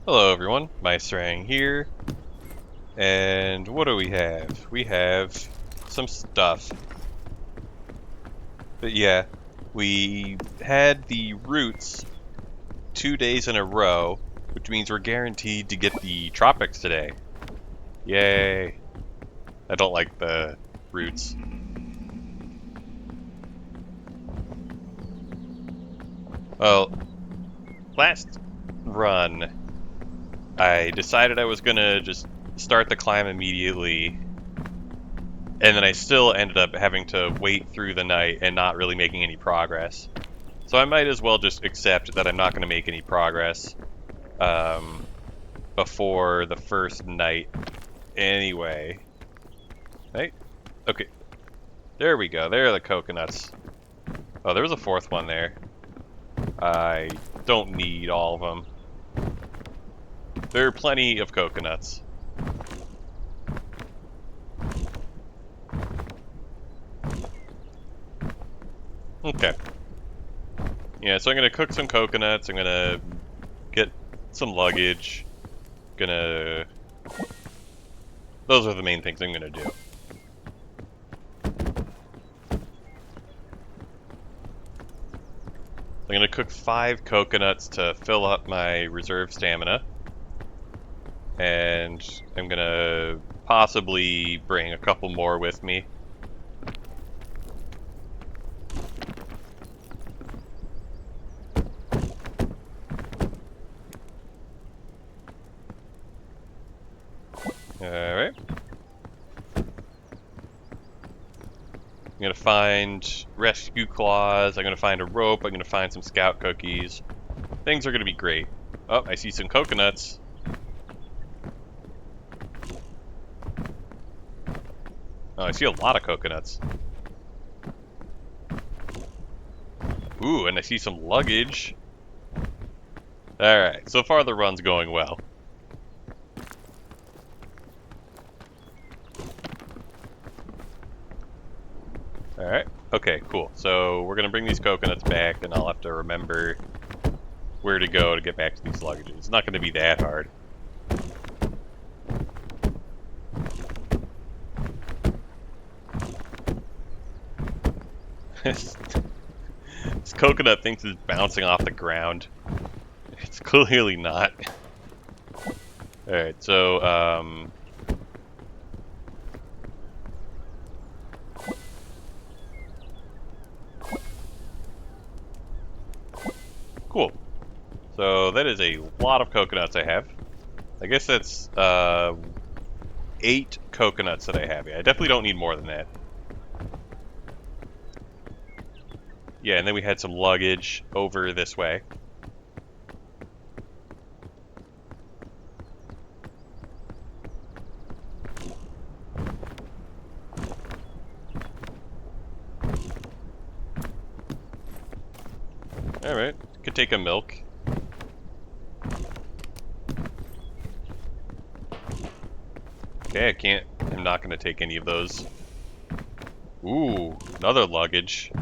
Hello everyone, Meisterang here, and what do we have? We have some stuff. But yeah, we had the roots 2 days in a row, which means we're guaranteed to get the Tropics today. Yay! I don't like the roots. Well, last run, I decided I was gonna just start the climb immediately, and then I still ended up having to wait through the night and not really making any progress. So I might as well just accept that I'm not going to make any progress um, before the first night anyway. Right? Okay. There we go. There are the coconuts. Oh, there was a fourth one there. I don't need all of them. There are plenty of coconuts. Okay. Yeah, so I'm going to cook some coconuts. I'm going to get some luggage. Gonna... Those are the main things I'm going to do. I'm going to cook 5 coconuts to fill up my reserve stamina. And I'm going to possibly bring a couple more with me. Alright. I'm going to find rescue claws. I'm going to find a rope. I'm going to find some scout cookies. Things are going to be great. Oh, I see some coconuts. Oh, I see a lot of coconuts. Ooh, and I see some luggage. Alright, so far the run's going well. Alright, okay, cool. So we're gonna bring these coconuts back, and I'll have to remember where to go to get back to these luggages. It's not gonna be that hard. This coconut thinks it's bouncing off the ground. It's clearly not. Alright, so, cool. So that is a lot of coconuts I have. I guess that's, 8 coconuts that I have. Yeah, I definitely don't need more than that. Yeah, and then we had some luggage over this way. Alright, could take a milk. Okay, I'm not gonna take any of those. Ooh, another luggage.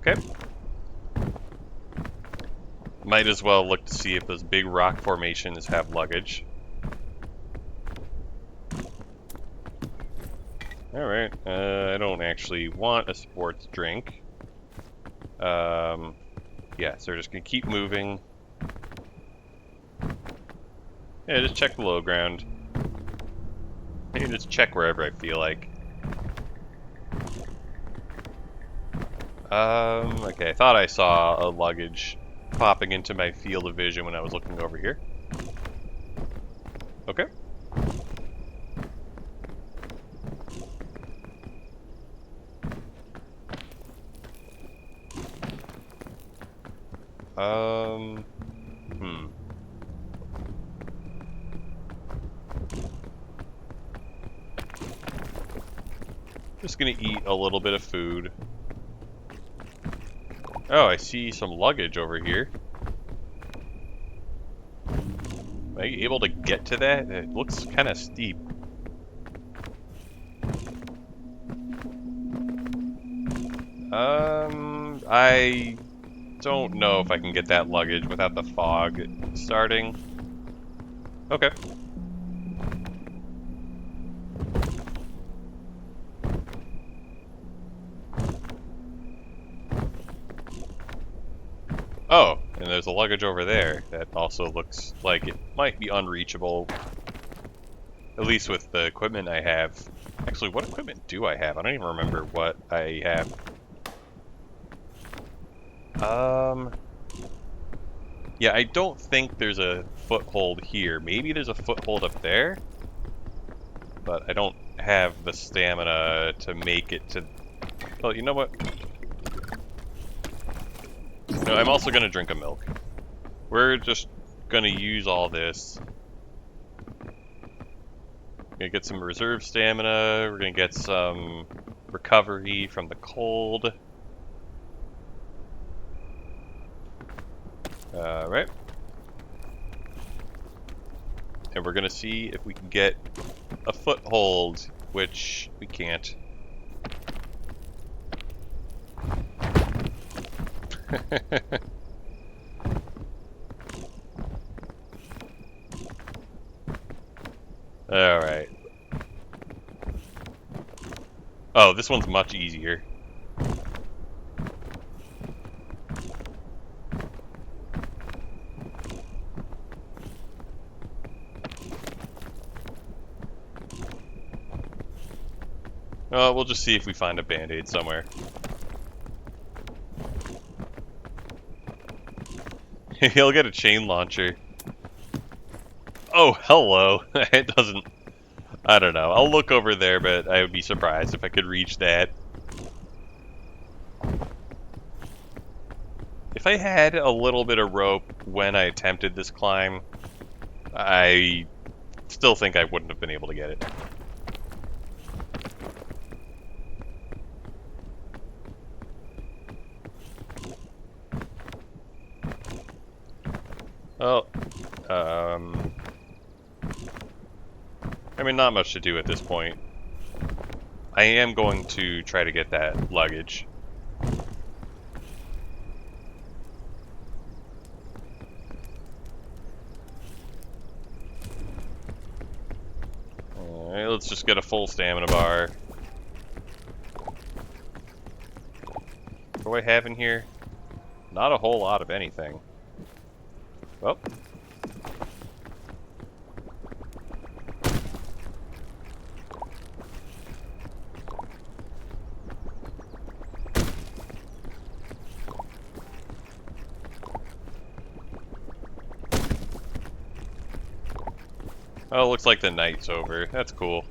Okay. Might as well look to see if those big rock formations have luggage. Alright, I don't actually want a sports drink. Yeah, so we're just gonna keep moving. Yeah, just check the low ground. Maybe just check wherever I feel like. Okay, I thought I saw a luggage popping into my field of vision when I was looking over here. Okay. Hmm. Just gonna eat a little bit of food. Oh, I see some luggage over here. Am I able to get to that? It looks kind of steep. I don't know if I can get that luggage without the fog starting. Okay. Oh, and there's a luggage over there that also looks like it might be unreachable. At least with the equipment I have. Actually, what equipment do I have? I don't even remember what I have. Yeah, I don't think there's a foothold here. Maybe there's a foothold up there, but I don't have the stamina to make it to... Well, you know what? No, I'm also going to drink a milk. We're just going to use all this. We're going to get some reserve stamina. We're going to get some recovery from the cold. Alright. And we're going to see if we can get a foothold, which we can't. Alright. Oh, this one's much easier. We'll just see if we find a band-aid somewhere. He'll get a chain launcher. Oh, hello. It doesn't... I don't know. I'll look over there, but I would be surprised if I could reach that. If I had a little bit of rope when I attempted this climb, I still think I wouldn't have been able to get it. Oh, I mean, not much to do at this point. I am going to try to get that luggage. Alright, let's just get a full stamina bar. What do I have in here? Not a whole lot of anything. Well. Oh, looks like the night's over. That's cool.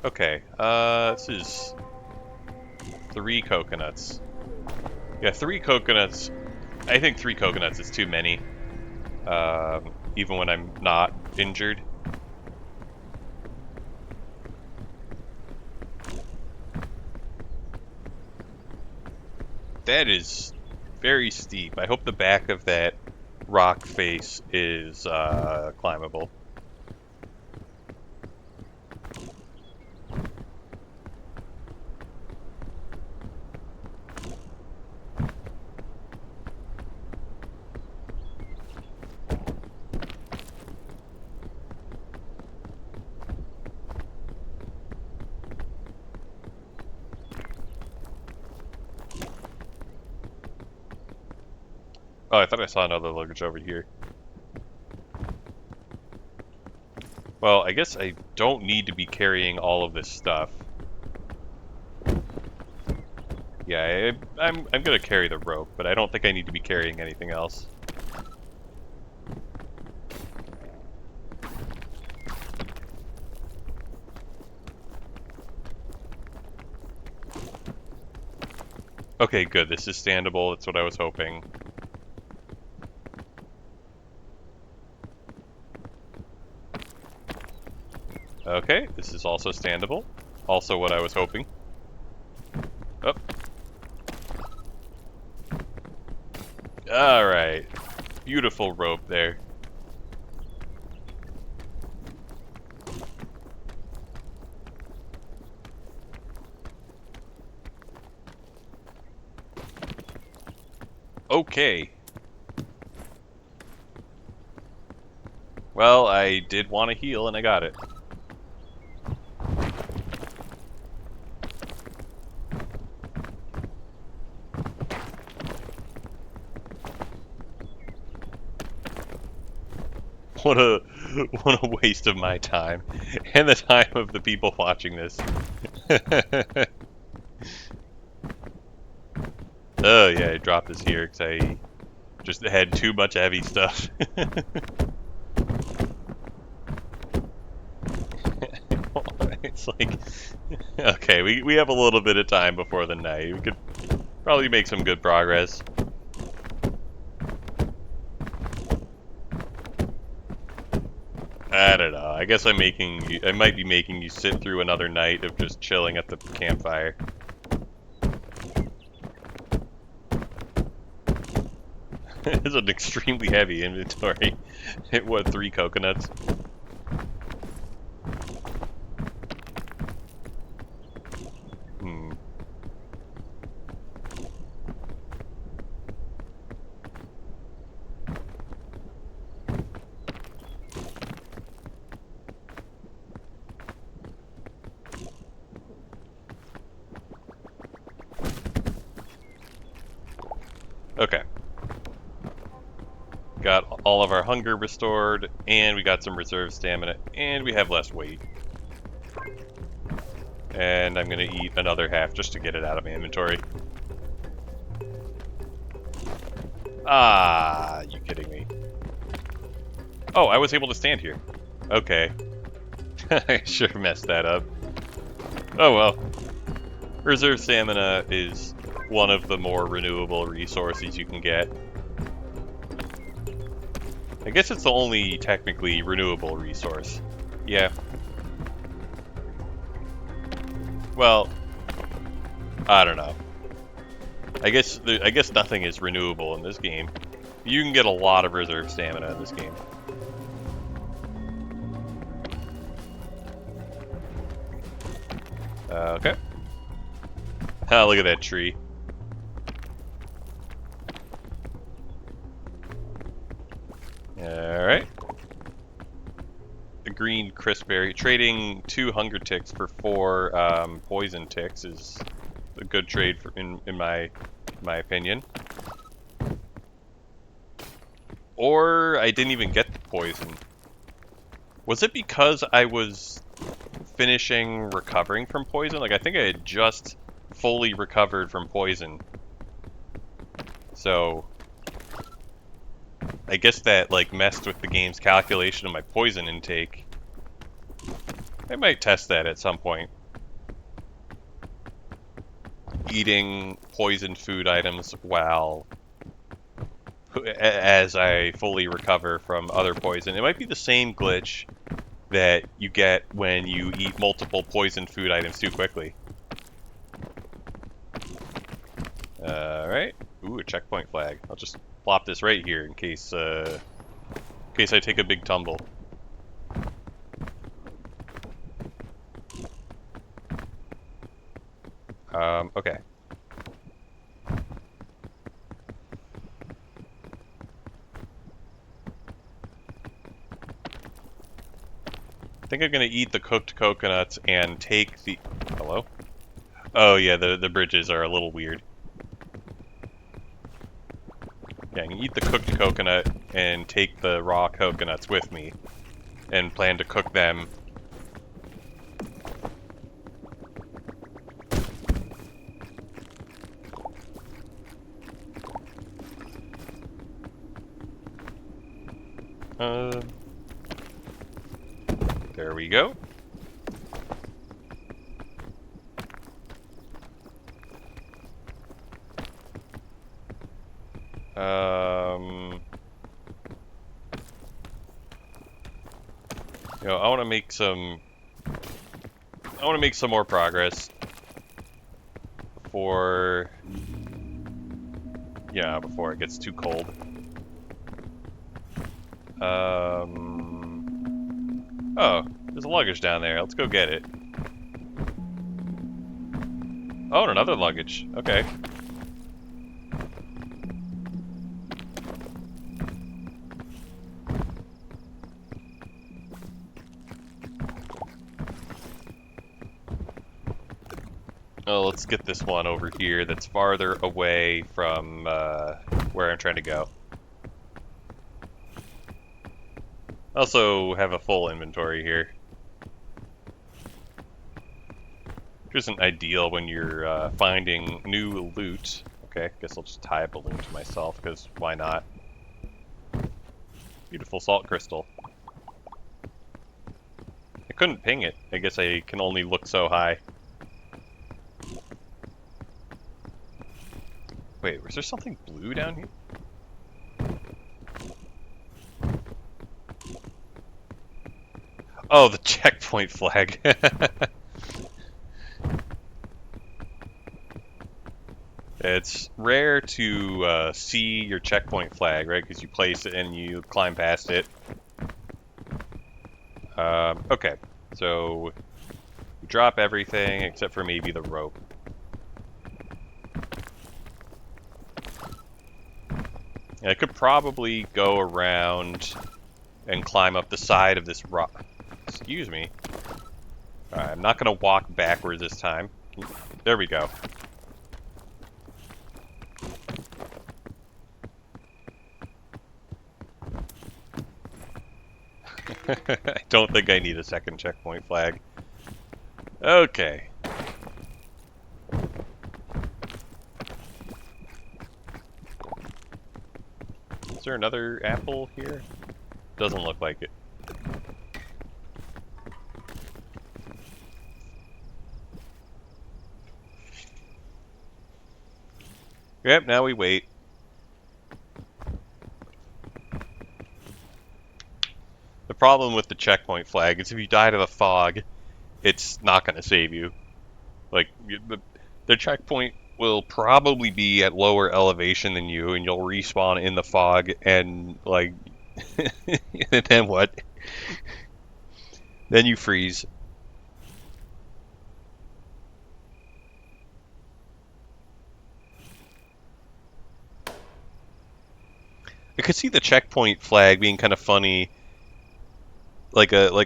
Okay, this is 3 coconuts. Yeah, 3 coconuts. I think 3 coconuts is too many. Even when I'm not injured. That is very steep. I hope the back of that rock face is climbable. Oh, I thought I saw another luggage over here. Well, I guess I don't need to be carrying all of this stuff. Yeah, I'm gonna carry the rope, but I don't think I need to be carrying anything else. Okay, good. This is standable. That's what I was hoping. Okay, this is also standable. Also what I was hoping. Oh. Alright. Beautiful rope there. Okay. Well, I did want to heal, and I got it. What a waste of my time and the time of the people watching this. Oh yeah, I dropped this here because I just had too much heavy stuff. It's like, okay, we have a little bit of time before the night. We could probably make some good progress. I don't know. I guess I might be making you sit through another night of just chilling at the campfire. It's an extremely heavy inventory. What, 3 coconuts? Okay. Got all of our hunger restored, and we got some reserve stamina, and we have less weight. And I'm gonna eat another half just to get it out of my inventory. Ah, you kidding me? Oh, I was able to stand here. Okay. I sure messed that up. Oh well. Reserve stamina is one of the more renewable resources you can get. I guess it's the only technically renewable resource. Yeah. Well, I don't know. I guess nothing is renewable in this game. You can get a lot of reserve stamina in this game. Okay. Oh, look at that tree. Alright. The green crisp berry. Trading 2 hunger ticks for 4 poison ticks is a good trade in my opinion. Or I didn't even get the poison. Was it because I was finishing recovering from poison? Like, I think I had just fully recovered from poison. So I guess that, like, messed with the game's calculation of my poison intake. I might test that at some point. Eating poisoned food items while as I fully recover from other poison. It might be the same glitch that you get when you eat multiple poisoned food items too quickly. Alright. Ooh, a checkpoint flag. I'll just plop this right here in case I take a big tumble. Okay. I think I'm gonna eat the cooked coconuts and take the... Hello? Oh yeah, the bridges are a little weird. Yeah, I can eat the cooked coconut and take the raw coconuts with me and plan to cook them. There we go. You know, I want to make some more progress before it gets too cold. Oh, there's a luggage down there. Let's go get it. Oh, and another luggage. Okay. Oh, let's get this one over here that's farther away from where I'm trying to go. Also have a full inventory here. Which isn't ideal when you're finding new loot. Okay, guess I'll just tie a balloon to myself, because why not? Beautiful salt crystal. I couldn't ping it. I guess I can only look so high. Wait, was there something blue down here? Oh, the checkpoint flag. It's rare to see your checkpoint flag, right? Because you place it and you climb past it. Okay, so you drop everything except for maybe the rope. I could probably go around and climb up the side of this rock. Excuse me. Alright, I'm not going to walk backwards this time. There we go. I don't think I need a second checkpoint flag. Okay. Is there another apple here? Doesn't look like it. Yep, now we wait. The problem with the checkpoint flag is if you die to the fog, it's not going to save you. Like, the checkpoint will probably be at lower elevation than you, and you'll respawn in the fog, and, like, and then what? Then you freeze. I could see the checkpoint flag being kind of funny, like a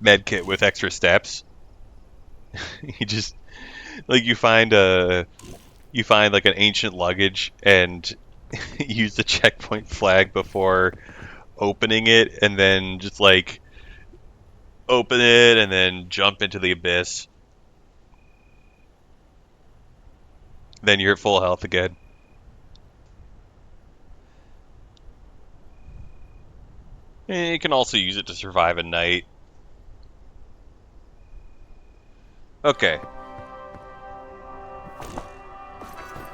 med kit with extra steps. You just you find like an ancient luggage and use the checkpoint flag before opening it, and then just like open it and then jump into the abyss. Then you're at full health again. And you can also use it to survive a night. Okay.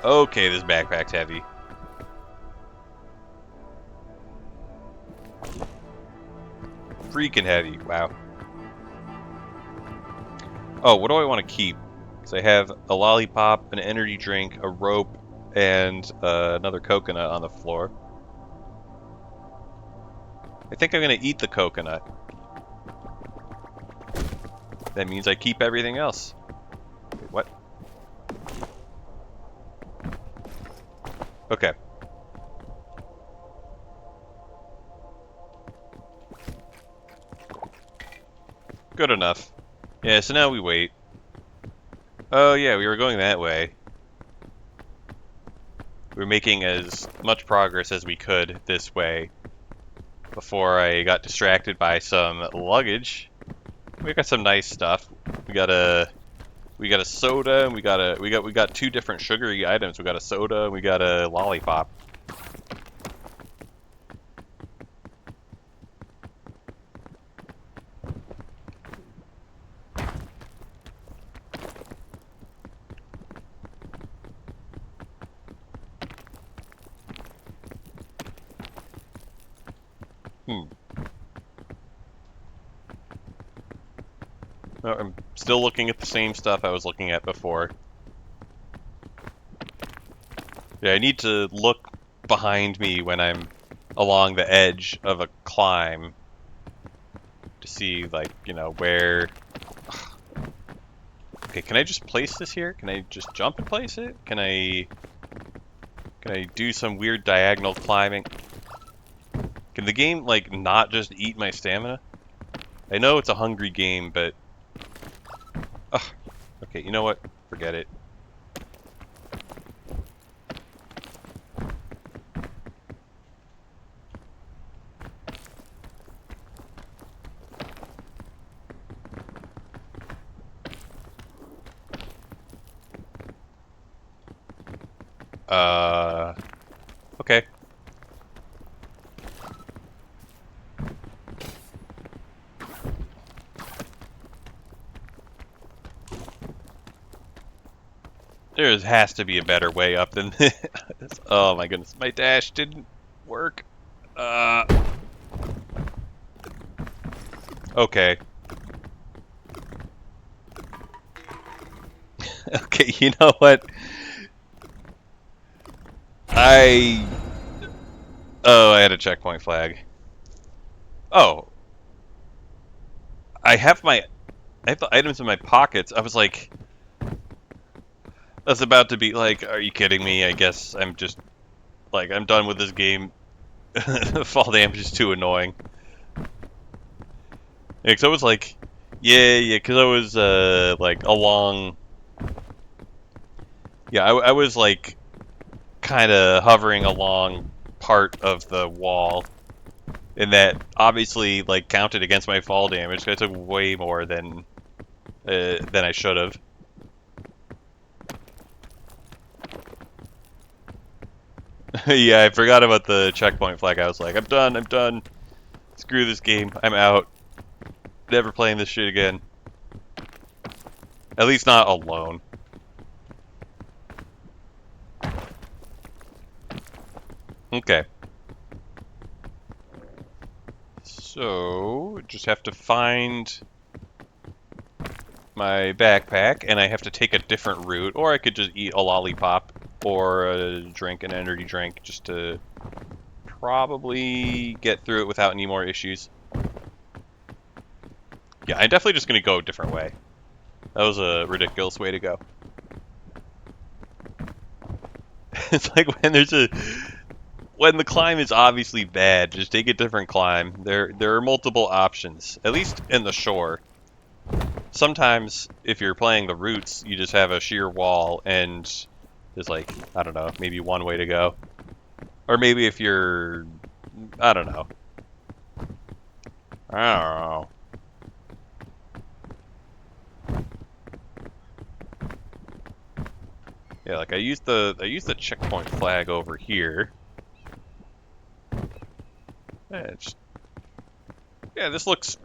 Okay, this backpack's heavy. Freaking heavy, wow. Oh, what do I want to keep? Because I have a lollipop, an energy drink, a rope, and another coconut on the floor. I think I'm going to eat the coconut. That means I keep everything else. Wait, what? Okay. Good enough. Yeah, so now we wait. Oh yeah, we were going that way. We were making as much progress as we could this way before I got distracted by some luggage. We got some nice stuff. We got a soda, and we got two different sugary items. We got a soda, and we got a lollipop. No, I'm still looking at the same stuff I was looking at before. Yeah, I need to look behind me when I'm along the edge of a climb to see, like, you know, where... Okay, can I just place this here? Can I just jump and place it? Can I do some weird diagonal climbing? Can the game, like, not just eat my stamina? I know it's a hungry game, but... Ugh. Okay, you know what? Forget it. Okay. There has to be a better way up than this. Oh my goodness, my dash didn't work. Okay. Okay, you know what? Oh, I had a checkpoint flag. Oh, I have the items in my pockets. I was like, that's about to be like, are you kidding me? I guess I'm just like, I'm done with this game. Fall damage is too annoying. Yeah, 'cause I was like, yeah, because I was like along. Yeah, I was like kind of hovering along part of the wall, and that obviously like counted against my fall damage. 'Cause I took way more than I should have. Yeah, I forgot about the checkpoint flag. I was like, I'm done, I'm done. Screw this game. I'm out. Never playing this shit again. At least not alone. Okay. So, just have to find my backpack, and I have to take a different route, or I could just eat a lollipop or drink an energy drink just to probably get through it without any more issues. Yeah, I'm definitely just going to go a different way. That was a ridiculous way to go. It's like when the climb is obviously bad, just take a different climb. There are multiple options, at least in the shore. Sometimes, if you're playing the routes, you just have a sheer wall, and there's like, I don't know, maybe one way to go. Or maybe if you're, I don't know. I don't know. Yeah, like I used the checkpoint flag over here. Yeah, this looks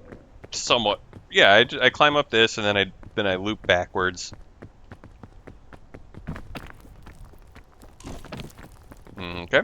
somewhat. Yeah, I climb up this and then I loop backwards. Okay.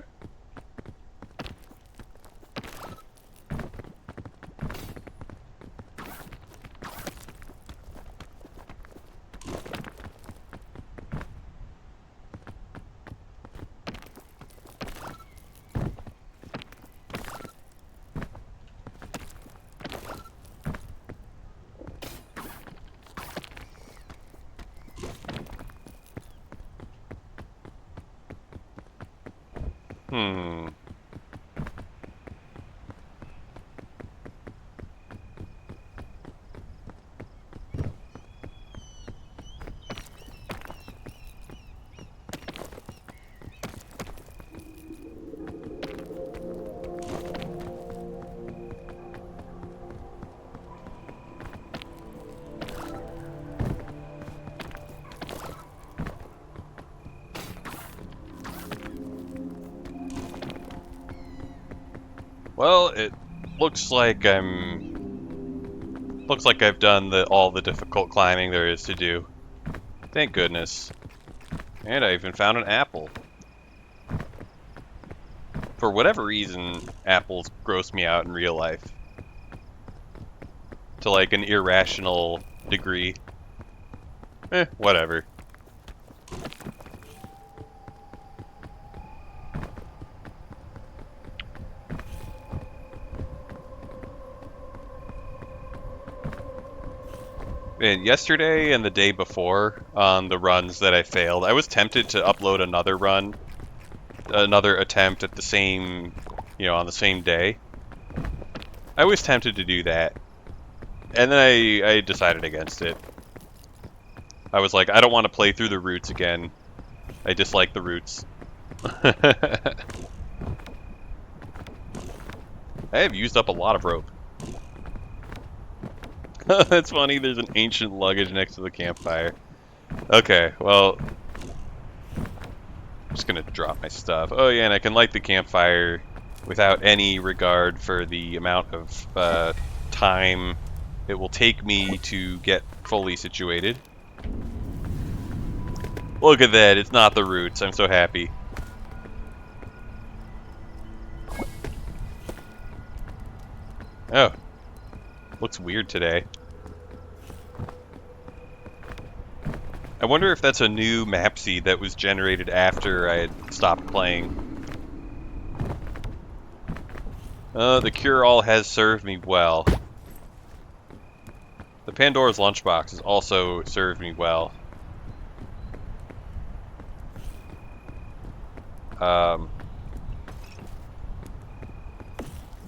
Hmm. Well, it looks like I've done all the difficult climbing there is to do. Thank goodness. And I even found an apple. For whatever reason, apples gross me out in real life. To like an irrational degree. Whatever. And yesterday and the day before, on the runs that I failed, I was tempted to upload another attempt at the same, on the same day. I was tempted to do that, and then I decided against it. I was like, I don't want to play through the routes again. I dislike the routes. I have used up a lot of rope. That's funny, there's an ancient luggage next to the campfire. Okay, well... I'm just gonna drop my stuff. Oh yeah, and I can light the campfire without any regard for the amount of time it will take me to get fully situated. Look at that, it's not the roots. I'm so happy. Oh. Looks weird today. I wonder if that's a new map seed that was generated after I had stopped playing. The cure-all has served me well. The Pandora's lunchbox has also served me well. Yeah,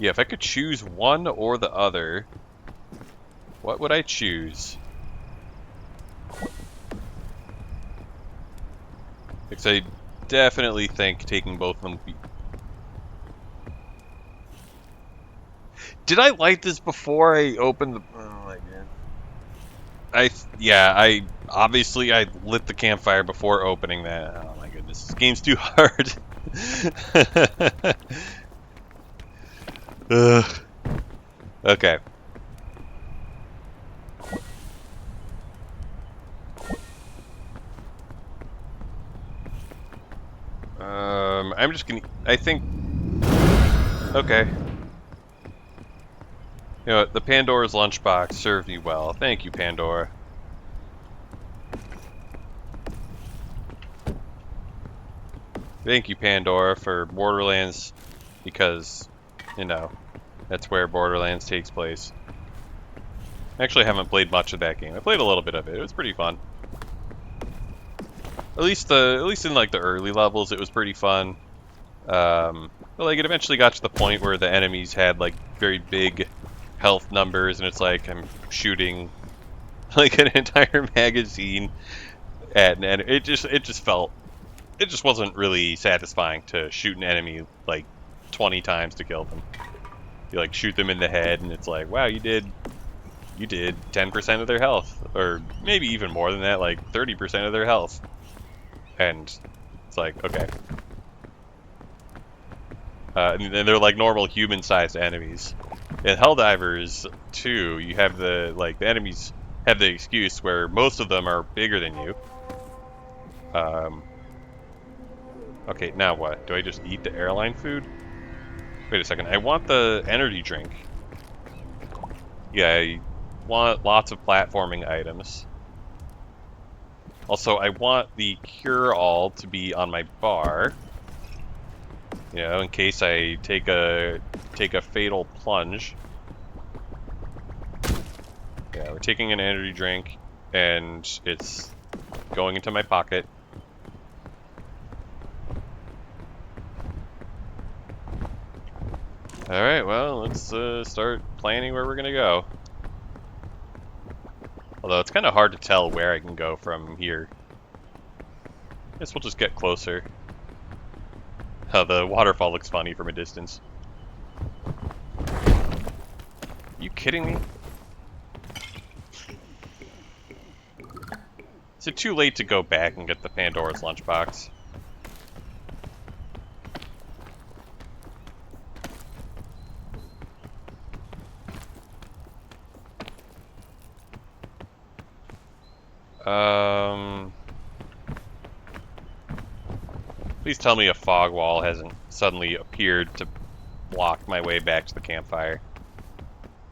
if I could choose one or the other, what would I choose? Because I definitely think taking both of them would be... Did I light this before I opened the... Oh my god. I obviously I lit the campfire before opening that. Oh my goodness, this game's too hard. Ugh. Okay. I'm just gonna... I think... Okay. You know what, the Pandora's lunchbox served me well. Thank you, Pandora. Thank you, Pandora, for Borderlands, because, you know, that's where Borderlands takes place. I actually haven't played much of that game. I played a little bit of it. It was pretty fun. At least in like the early levels, it was pretty fun. But like it eventually got to the point where the enemies had like very big health numbers, and it's like I'm shooting like an entire magazine at an enemy. It just wasn't really satisfying to shoot an enemy like 20 times to kill them. You like shoot them in the head, and it's like, wow, you did 10% of their health, or maybe even more than that, like 30% of their health. And it's like, okay. And they're like normal human-sized enemies. In Helldivers 2, you have the enemies have the excuse where most of them are bigger than you. Okay, now what? Do I just eat the airline food? Wait a second, I want the energy drink. Yeah, I want lots of platforming items. Also, I want the cure-all to be on my bar. You know, in case I take a fatal plunge. Yeah, we're taking an energy drink, and it's going into my pocket. Alright, well, let's start planning where we're gonna go. Although it's kind of hard to tell where I can go from here. Guess we'll just get closer. Oh, the waterfall looks funny from a distance. You kidding me? Is it too late to go back and get the Pandora's lunchbox? Please tell me a fog wall hasn't suddenly appeared to block my way back to the campfire.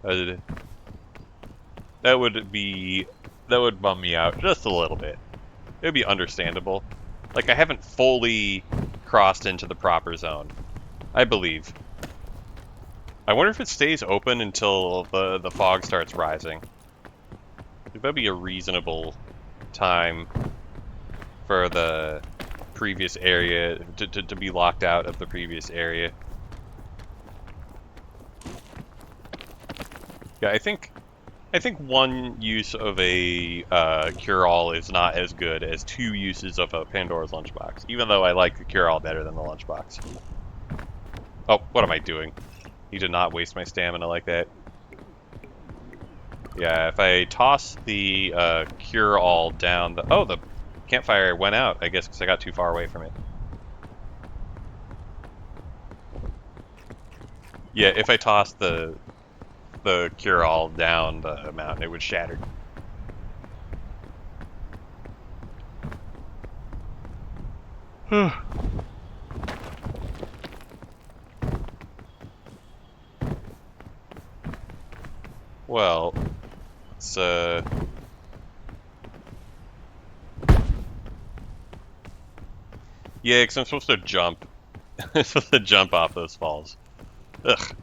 That would bum me out just a little bit. It would be understandable. Like, I haven't fully crossed into the proper zone, I believe. I wonder if it stays open until the fog starts rising. That'd be a reasonable time for the previous area to be locked out of the previous area. Yeah, I think I think one use of a cure-all is not as good as two uses of a Pandora's lunchbox, even though I like the cure-all better than the lunchbox. Oh, what am I doing? Need to not waste my stamina like that. Yeah, if I toss the cure-all down the... Oh, the campfire went out, I guess, because I got too far away from it. Yeah, if I tossed the cure-all down the mountain, it would shatter. Well, it's yeah, because I'm supposed to jump. I'm supposed to jump off those falls. Ugh.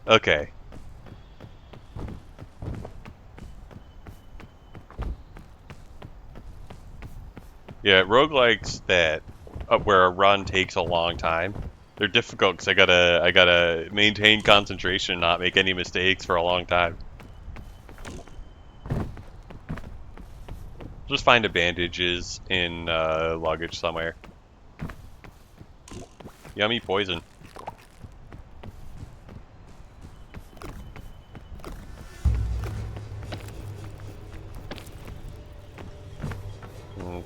Okay. Yeah, roguelikes that where a run takes a long time, they're difficult because I gotta maintain concentration, not make any mistakes for a long time. Just find a bandages in luggage somewhere. Yummy poison.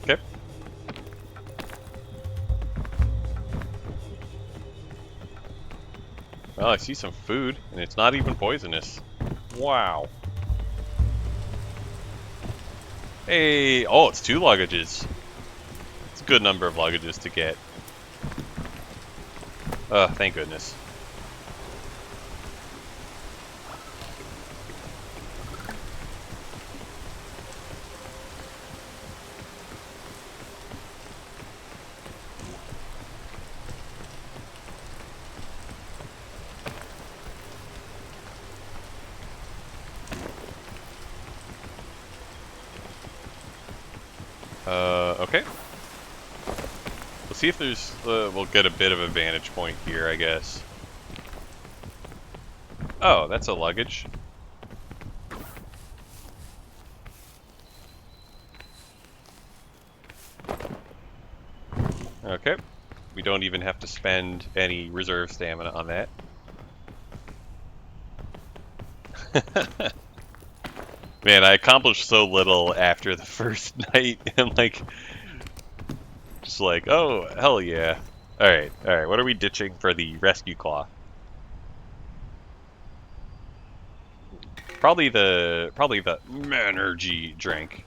Okay. Well, I see some food, and it's not even poisonous. Wow. Hey, oh, it's 2 luggages. It's a good number of luggages to get. Thank goodness. Okay. Let's see if there's, we'll get a bit of a vantage point here, I guess. Oh, that's a luggage. Okay. We don't even have to spend any reserve stamina on that. Man, I accomplished so little after the first night, and like, just like, oh, hell yeah. Alright, what are we ditching for the rescue claw? Probably the energy drink.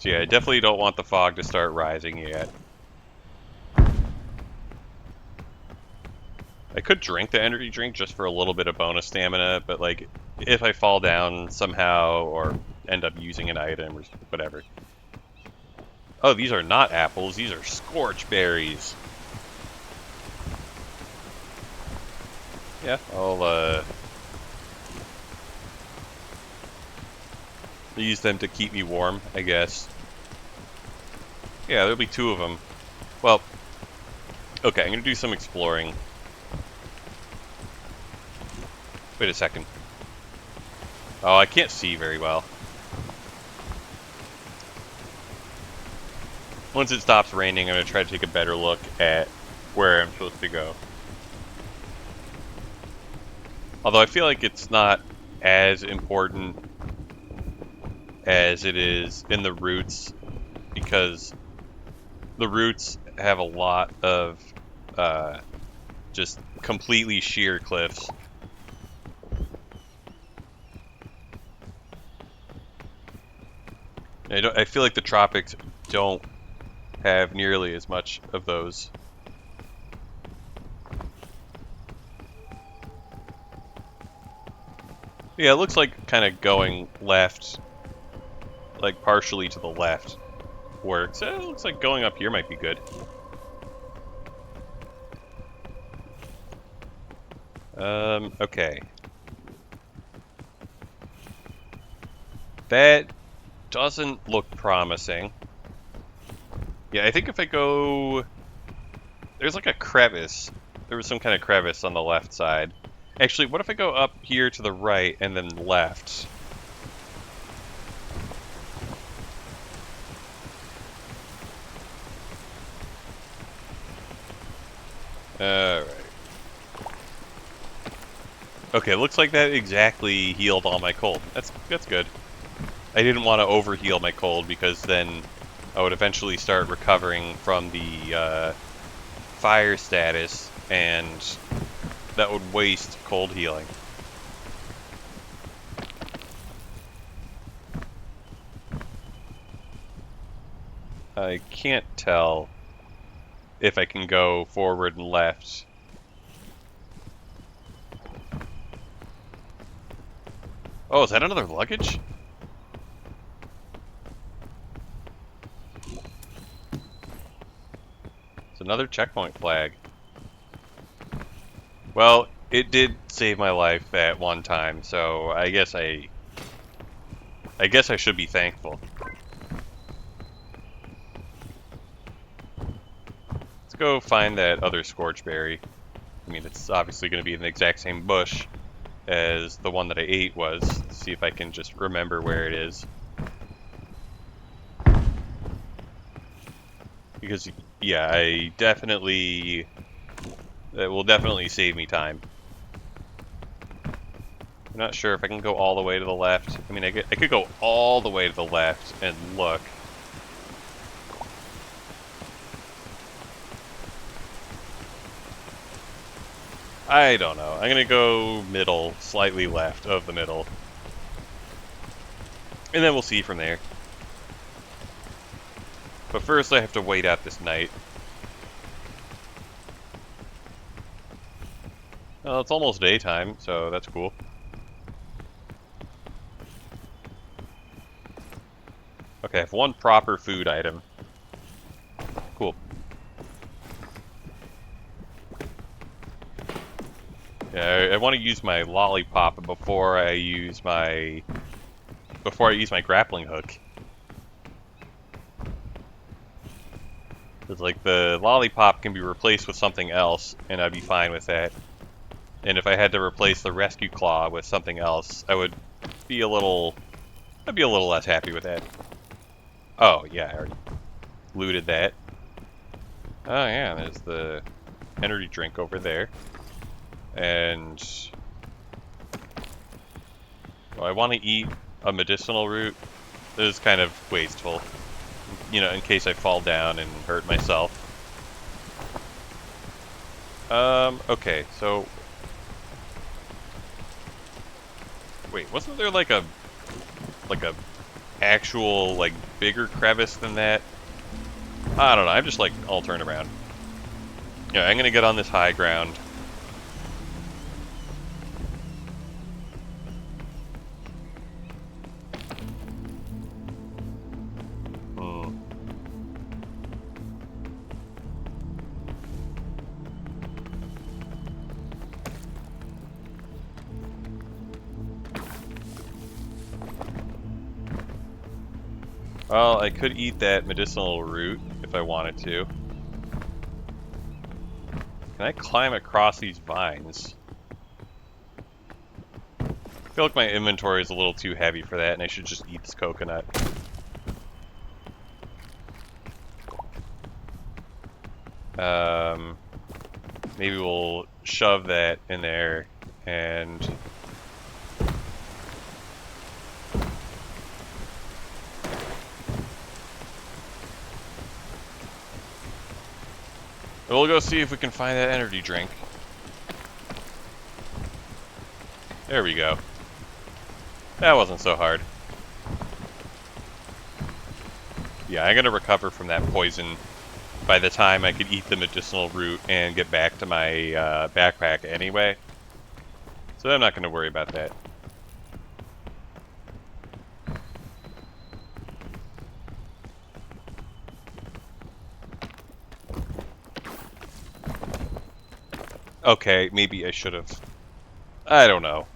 So yeah, I definitely don't want the fog to start rising yet. I could drink the energy drink just for a little bit of bonus stamina, but like, if I fall down somehow or end up using an item or whatever. Oh, these are not apples, these are scorch berries. Yeah, I'll use them to keep me warm, I guess. Yeah, there'll be 2 of them. Well, okay, I'm gonna do some exploring. Wait a second. Oh, I can't see very well. Once it stops raining, I'm gonna try to take a better look at where I'm supposed to go. Although I feel like it's not as important as it is in the routes, because the routes have a lot of just completely sheer cliffs. I feel like the tropics don't have nearly as much of those. Yeah, it looks like kind of going left, like partially to the left, works. It looks like going up here might be good. Okay. That doesn't look promising. Yeah, I think if I go... There's like a crevice. There was some kind of crevice on the left side. Actually, what if I go up here to the right and then left? Alright. Okay, looks like that exactly healed all my cold. That's good. I didn't want to overheal my cold because then I would eventually start recovering from the fire status, and that would waste cold healing. I can't tell if I can go forward and left. Oh, is that another luggage? It's another checkpoint flag. Well, it did save my life at one time, so I guess I should be thankful. Let's go find that other scorchberry. I mean, it's obviously going to be in the exact same bush as the one that I ate was. Let's see if I can just remember where it is. Because, yeah, that will definitely save me time. I'm not sure if I can go all the way to the left. I mean, I could go all the way to the left and look. I don't know. I'm gonna go middle, slightly left of the middle. And then we'll see from there. But first I have to wait out this night. Well, it's almost daytime, so that's cool. Okay, I have one proper food item. Cool. Yeah, I want to use my lollipop before I use my grappling hook. Because, like, the lollipop can be replaced with something else, and I'd be fine with that. And if I had to replace the rescue claw with something else, I'd be a little less happy with that. Oh, yeah, I already looted that. Oh, yeah, there's the energy drink over there. And... well, I want to eat a medicinal root. This is kind of wasteful. You know, in case I fall down and hurt myself. Okay, so... wait, wasn't there like a actual, like, bigger crevice than that? I don't know, I'm just like, I'll turn around. Yeah, I'm gonna get on this high ground. Well, I could eat that medicinal root if I wanted to. Can I climb across these vines? I feel like my inventory is a little too heavy for that, and I should just eat this coconut. Maybe we'll shove that in there, and... we'll go see if we can find that energy drink. There we go. That wasn't so hard. Yeah, I'm gonna recover from that poison by the time I could eat the medicinal root and get back to my backpack anyway. So I'm not gonna worry about that. Okay, maybe I should have. I don't know.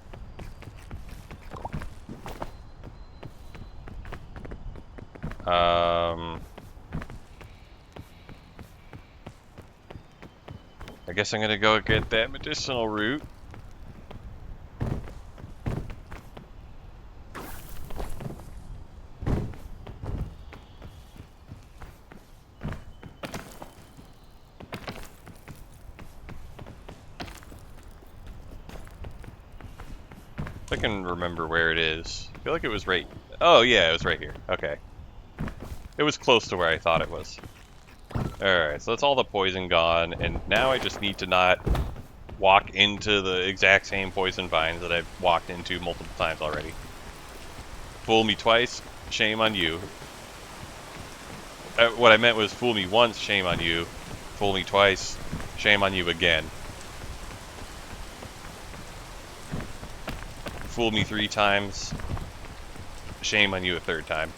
I guess I'm gonna go get that medicinal root. I can remember where it is. I feel like it was right... Oh, yeah, it was right here. Okay. It was close to where I thought it was. Alright, so that's all the poison gone, and now I just need to not walk into the exact same poison vines that I've walked into multiple times already. Fool me twice, shame on you. What I meant was fool me once, shame on you. Fool me twice, shame on you again. Fool me 3 times, shame on you a 3rd time.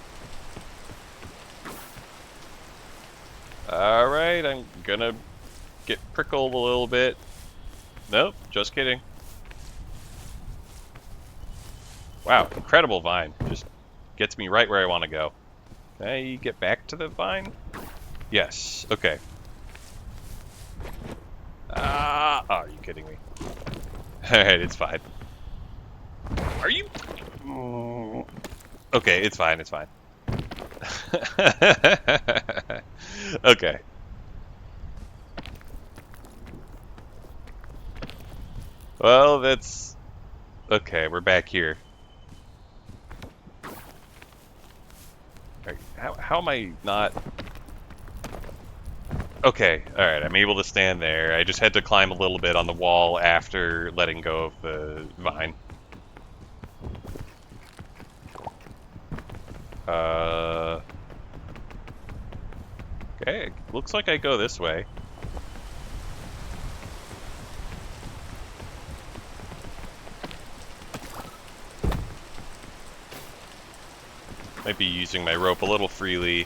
Alright, I'm gonna get prickled a little bit. Nope, just kidding. Wow, incredible vine. Just gets me right where I want to go. Can I get back to the vine? Yes, okay. Ah, oh, are you kidding me? Alright, it's fine. Are you? Okay, it's fine, it's fine. Okay. Well, that's... Okay, we're back here. Right, how am I not... Okay, alright, I'm able to stand there. I just had to climb a little bit on the wall after letting go of the vine. Okay, looks like I go this way. Might be using my rope a little freely.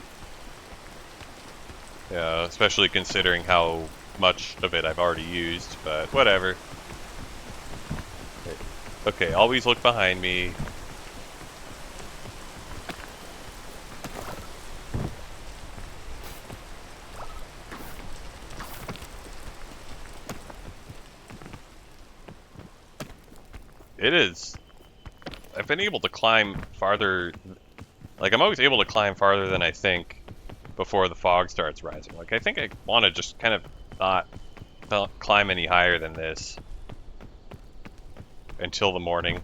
Yeah, especially considering how much of it I've already used, but whatever. Okay, always look behind me. It is. I've been able to climb farther. Like, I'm always able to climb farther than I think before the fog starts rising. Like, I think I want to just kind of not climb any higher than this until the morning.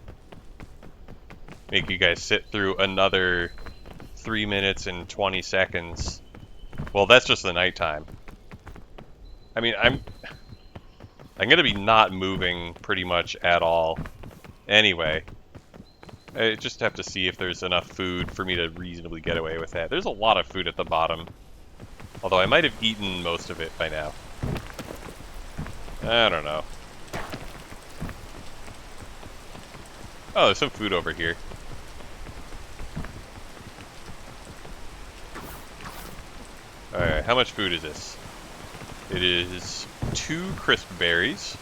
Make you guys sit through another 3 minutes and 20 seconds. Well, that's just the nighttime. I mean, I'm gonna be not moving pretty much at all. Anyway, I just have to see if there's enough food for me to reasonably get away with that. There's a lot of food at the bottom. Although I might have eaten most of it by now. I don't know. Oh, there's some food over here. Alright, how much food is this? It is 2 crisp berries.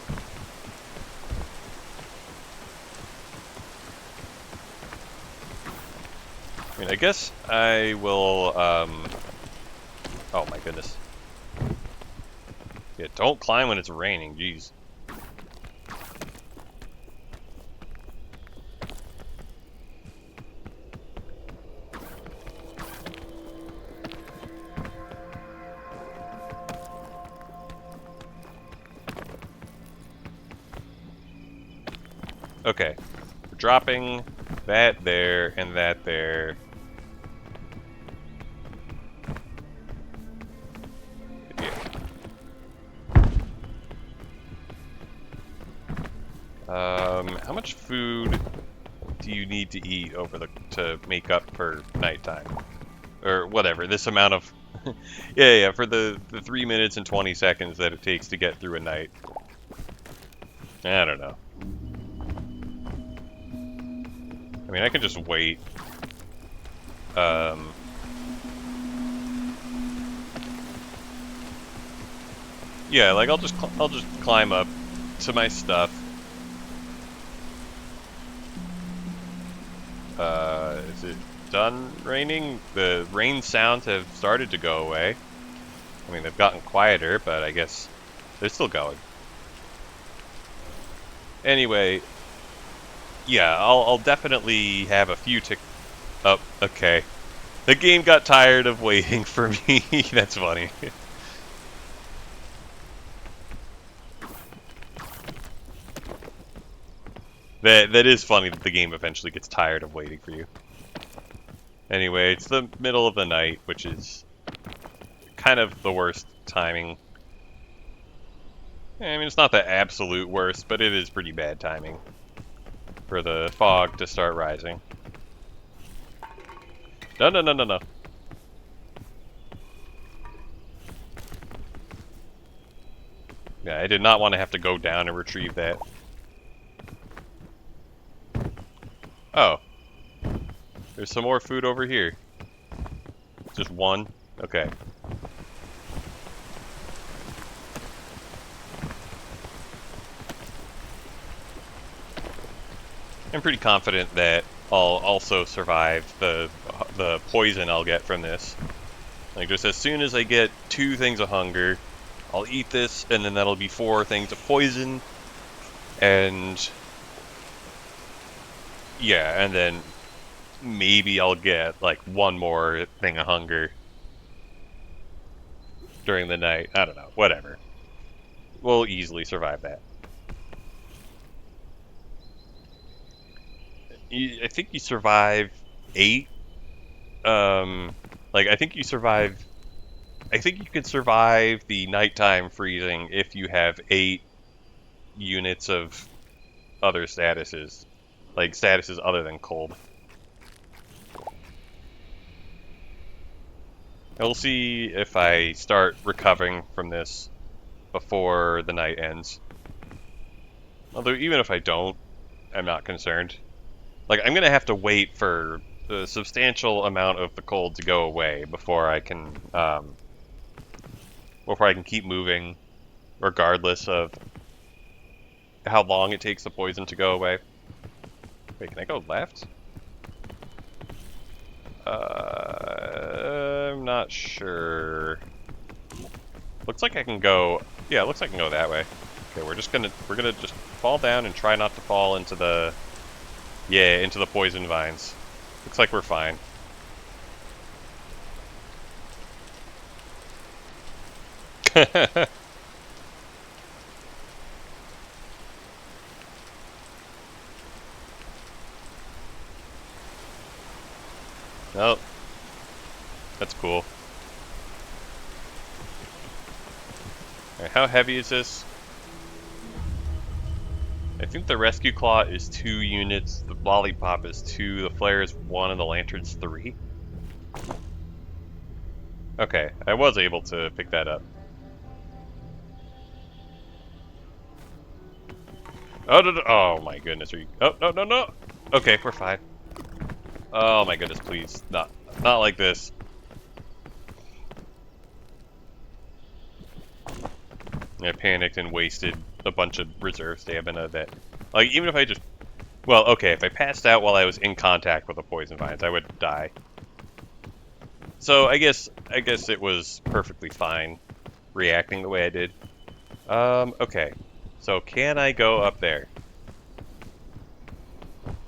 I mean, I guess I will, oh my goodness. Yeah, don't climb when it's raining, jeez. Okay, we're dropping that there and that there. Yeah. How much food do you need to eat to make up for nighttime? Or whatever, this amount of... yeah, for the 3 minutes and 20 seconds that it takes to get through a night. I don't know. I mean, I can just wait. Yeah, like I'll just climb up to my stuff. Is it done raining? The rain sounds have started to go away. I mean, they've gotten quieter, but I guess They're still going. Anyway, yeah, I'll definitely have a few tick. Oh, okay. The game got tired of waiting for me. That's funny. That is funny that the game eventually gets tired of waiting for you. Anyway, it's the middle of the night, which is kind of the worst timing. I mean, it's not the absolute worst, but it is pretty bad timing for the fog to start rising. No, no, no, no, no. Yeah, I did not want to have to go down and retrieve that. Oh. There's some more food over here. Just one? Okay. I'm pretty confident that I'll also survive the poison I'll get from this. Like, just as soon as I get 2 things of hunger, I'll eat this, and then that'll be 4 things of poison, and yeah, and then maybe I'll get, like, 1 more thing of hunger during the night. I don't know, whatever. We'll easily survive that. I think you survive 8. Like, I think you can survive the nighttime freezing if you have 8 units of other statuses. Like, statuses other than cold. We'll see if I start recovering from this before the night ends. Although, even if I don't, I'm not concerned. Like, I'm gonna have to wait for the substantial amount of the cold to go away before I can keep moving, regardless of how long it takes the poison to go away. Wait, can I go left? I'm not sure. Looks like I can go. Yeah, it looks like I can go that way. Okay, we're gonna just fall down and try not to fall into the into the poison vines. Looks like we're fine. Oh, that's cool. Alright, how heavy is this? I think the rescue claw is 2 units, the lollipop is 2, the flare is 1, and the lantern's 3. Okay, I was able to pick that up. Oh, no, no, oh my goodness, are you... Oh, no, no, no! Okay, we're fine. Oh my goodness, please. Not like this. I panicked and wasted a bunch of reserve stamina that... Like, even if I just... Well, okay, if I passed out while I was in contact with the poison vines, I would die. So, I guess it was perfectly fine reacting the way I did. Okay. So, can I go up there?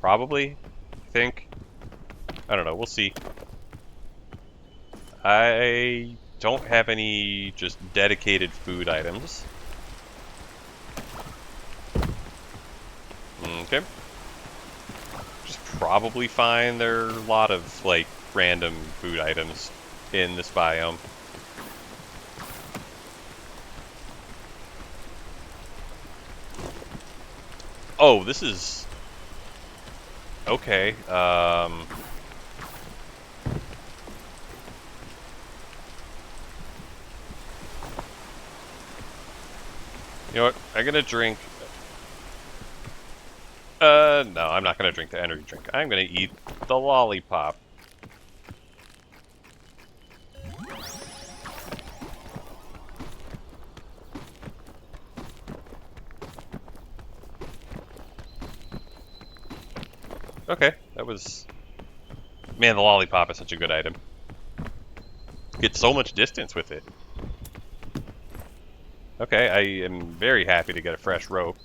Probably, I think. I don't know, we'll see. I don't have any just dedicated food items. Okay. Just probably fine. There are a lot of, like, random food items in this biome. Oh, this is... Okay, You know what? I'm gonna drink... no, I'm not gonna drink the energy drink. I'm gonna eat the lollipop. Okay, that was... Man, the lollipop is such a good item. Get so much distance with it. Okay, I am very happy to get a fresh rope.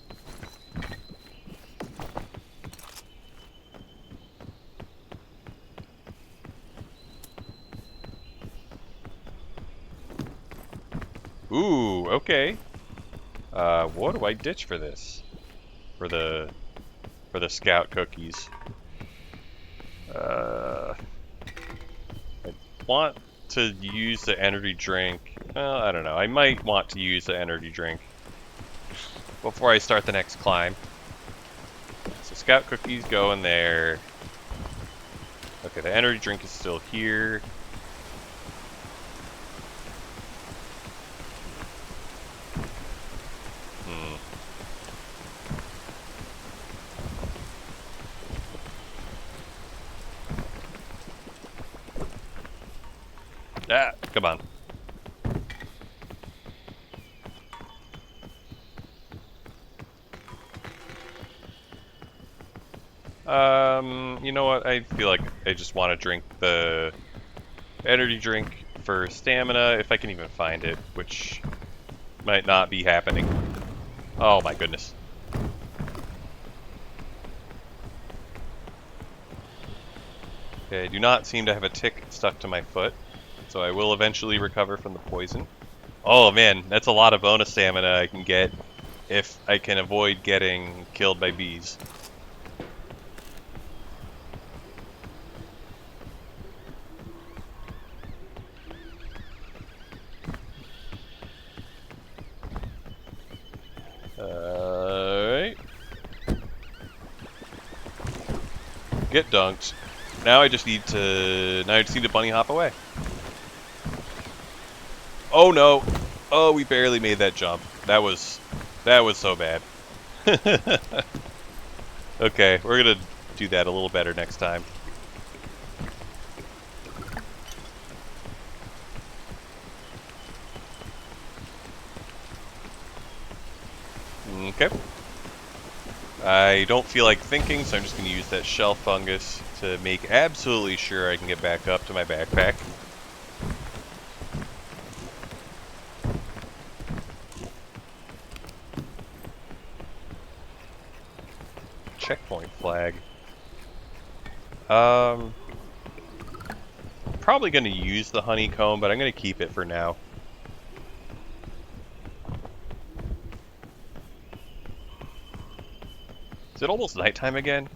Ooh, okay. What do I ditch for this? For the scout cookies. I want to use the energy drink. Well, I don't know. I might want to use the energy drink before I start the next climb. So scout cookies go in there. Okay, the energy drink is still here. Ah, come on. You know what? I feel like I just want to drink the energy drink for stamina, if I can even find it, which might not be happening. Oh my goodness. Okay, I do not seem to have a tick stuck to my foot, so I will eventually recover from the poison. Oh man, that's a lot of bonus stamina I can get if I can avoid getting killed by bees. Alright. Get dunked. Now I just need to bunny hop away. Oh no! Oh, we barely made that jump. That was so bad. Okay, we're gonna do that a little better next time. Okay. I don't feel like thinking, so I'm just gonna use that shell fungus to make absolutely sure I can get back up to my backpack. Checkpoint flag. Probably going to use the honeycomb, but I'm going to keep it for now. Is it almost nighttime again?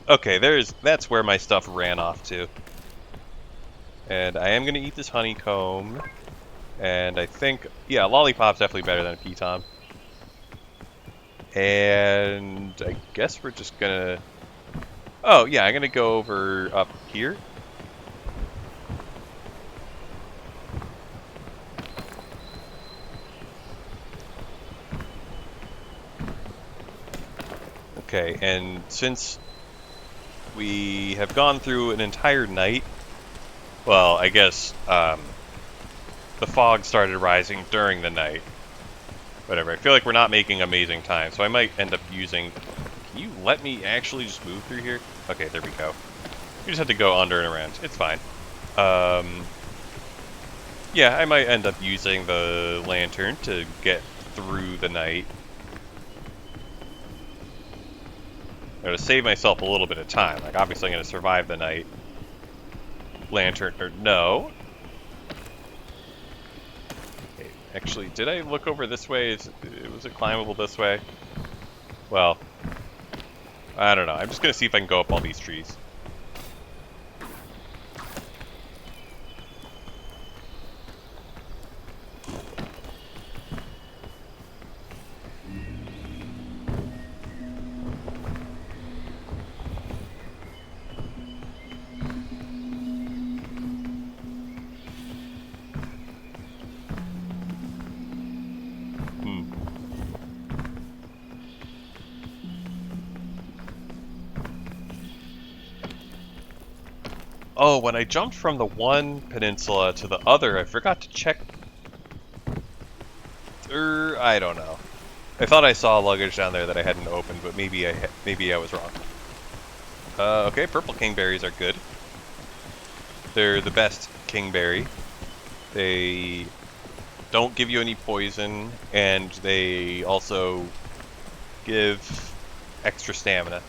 Okay, that's where my stuff ran off to. And I am gonna eat this honeycomb. And I think, yeah, lollipop's definitely better than a piton. And I guess we're just gonna... Oh, yeah, I'm gonna go over up here. Okay, and since we have gone through an entire night, well, I guess the fog started rising during the night. Whatever, I feel like we're not making amazing time, so I might end up using... Can you let me actually just move through here? Okay, there we go. We just have to go under and around. It's fine. Yeah, I might end up using the lantern to get through the night. I'm going to save myself a little bit of time. Like, obviously I'm going to survive the night. Lantern, or no. Okay, actually, did I look over this way? Was it climbable this way? Well, I don't know. I'm just going to see if I can go up all these trees. Oh, when I jumped from the one peninsula to the other, I forgot to check. I don't know. I thought I saw luggage down there that I hadn't opened, but maybe I was wrong. Okay, purple kingberries are good. They're the best kingberry. They don't give you any poison, and they also give extra stamina.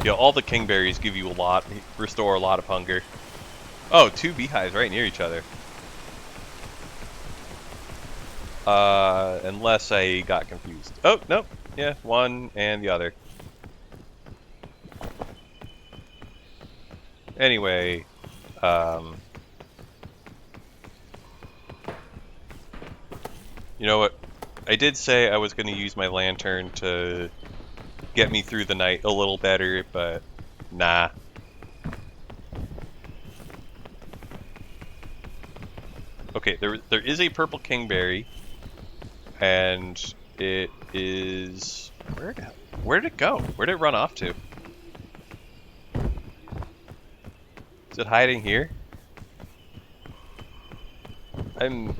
Yeah, all the kingberries give you restore a lot of hunger. Oh, 2 beehives right near each other. Unless I got confused. Oh, nope. Yeah, one and the other. Anyway, you know what? I did say I was going to use my lantern to get me through the night a little better, but nah. Okay, there is a purple kingberry, and it is where did it go? Where did it run off to? Is it hiding here? I'm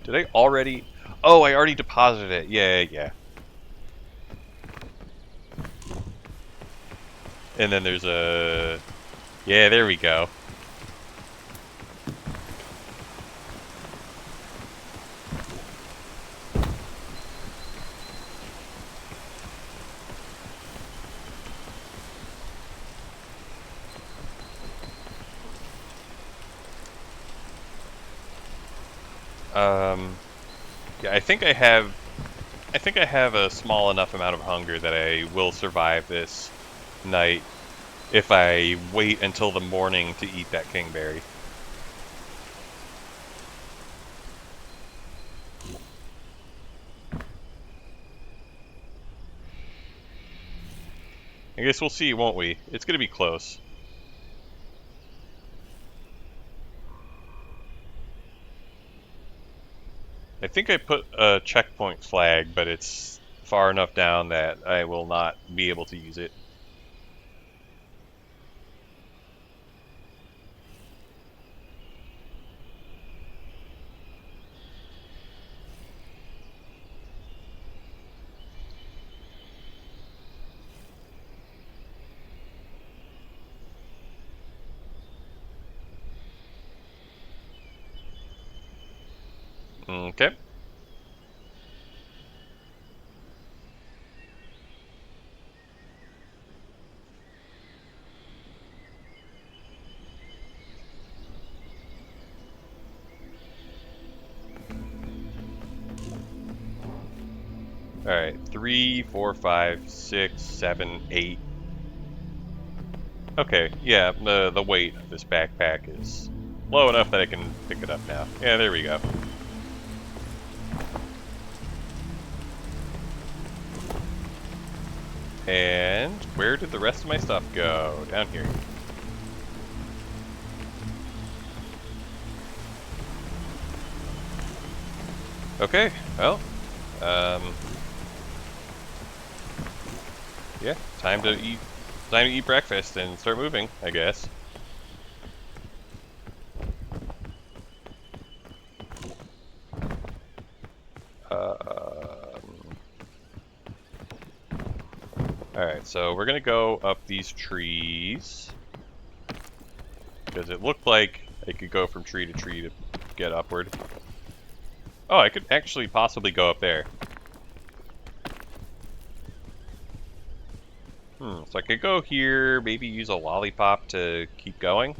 Did I already? Oh, I already deposited it. Yeah. And then there's a... Yeah, there we go. Yeah, I think I have a small enough amount of hunger that I will survive this night if I wait until the morning to eat that kingberry. I guess we'll see, won't we? It's gonna be close. I think I put a checkpoint flag, but it's far enough down that I will not be able to use it. Okay. Alright, 3, 4, 5, 6, 7, 8. Okay, yeah, the weight of this backpack is low enough that I can pick it up now. Yeah, there we go. And where did the rest of my stuff go? Down here. Okay, well, yeah, time to eat breakfast and start moving, I guess. Alright, so we're gonna go up these trees. Because it looked like I could go from tree to tree to get upward. Oh, I could actually possibly go up there. So I could go here, maybe use a lollipop to keep going.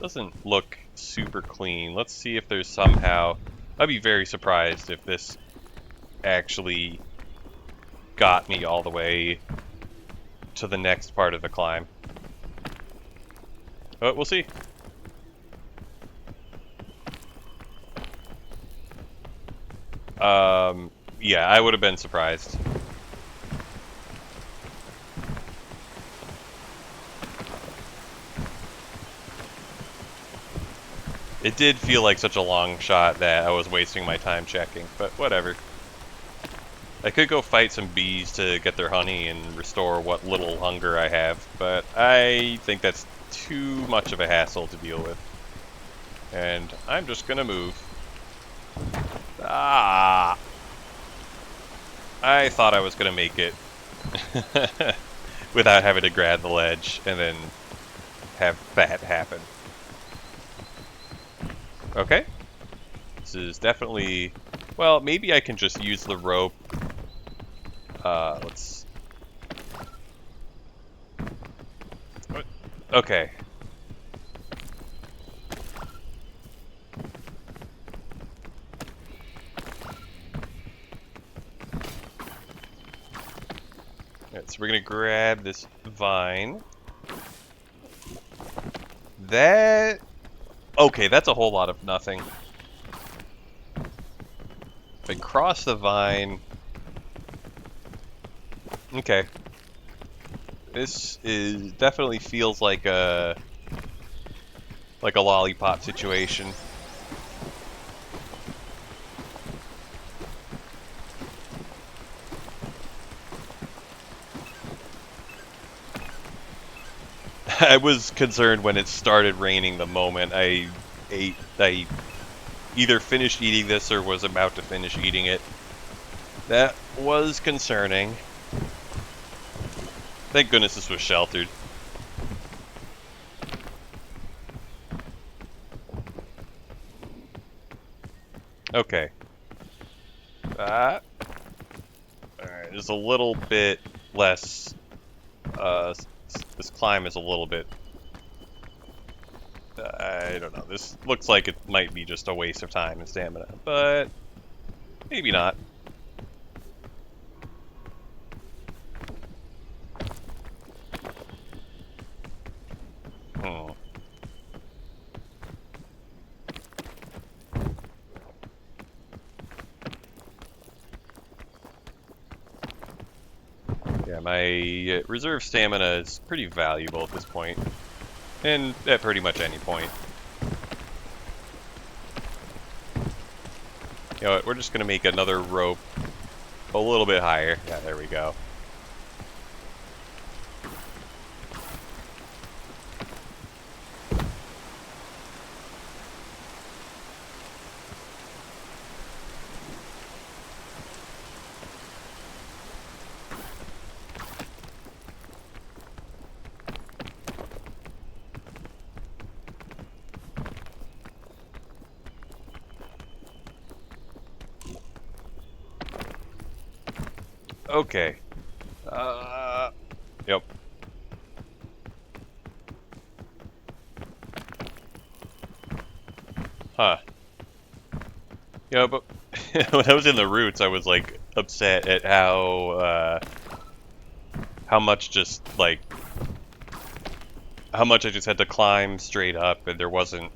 Doesn't look super clean. Let's see if there's somehow... I'd be very surprised if this actually got me all the way to the next part of the climb. But we'll see. Yeah, I would have been surprised. It did feel like such a long shot that I was wasting my time checking, but whatever. I could go fight some bees to get their honey and restore what little hunger I have, but I think that's too much of a hassle to deal with. And I'm just gonna move. Ah! I thought I was gonna make it without having to grab the ledge and then have that happen. Okay. This is definitely... Well, maybe I can just use the rope. Let's... Okay. Alright, so we're gonna grab this vine. That... Okay, that's a whole lot of nothing. If I cross the vine... Okay. This is definitely feels like a lollipop situation. I was concerned when it started raining the moment I either finished eating this or was about to finish eating it. That was concerning. Thank goodness this was sheltered. Okay. Alright, just a little bit less, this climb is a little bit, I don't know, this looks like it might be just a waste of time and stamina, but maybe not. Yeah, my reserve stamina is pretty valuable at this point, and at pretty much any point. You know what, we're just going to make another rope a little bit higher. Yeah, there we go. Okay. Yep. Huh. Yeah, but when I was in the roots, I was like upset at how much just like how much I just had to climb straight up, and there wasn't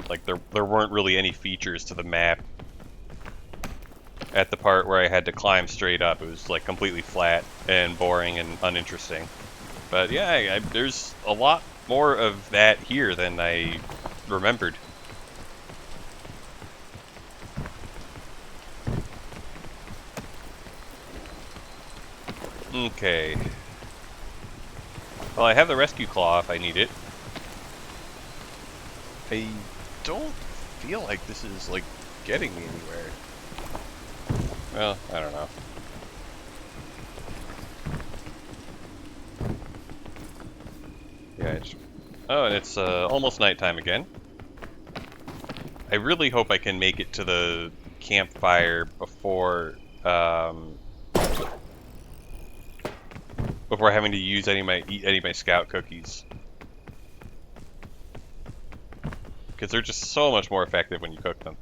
like there weren't really any features to the map. At the part where I had to climb straight up, it was like completely flat and boring and uninteresting. But yeah, there's a lot more of that here than I remembered. Okay. Well, I have the rescue claw if I need it. I don't feel like this is like getting me anywhere. Well, I don't know. Yeah, oh, and it's almost nighttime again. I really hope I can make it to the campfire before before having to use eat any of my scout cookies. Because they're just so much more effective when you cook them.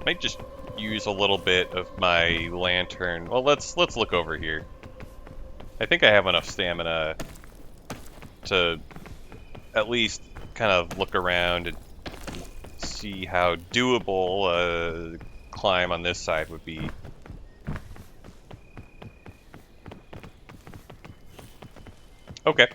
Might just use a little bit of my lantern. Well, let's look over here. I think I have enough stamina to at least kind of look around and see how doable climb on this side would be. Okay.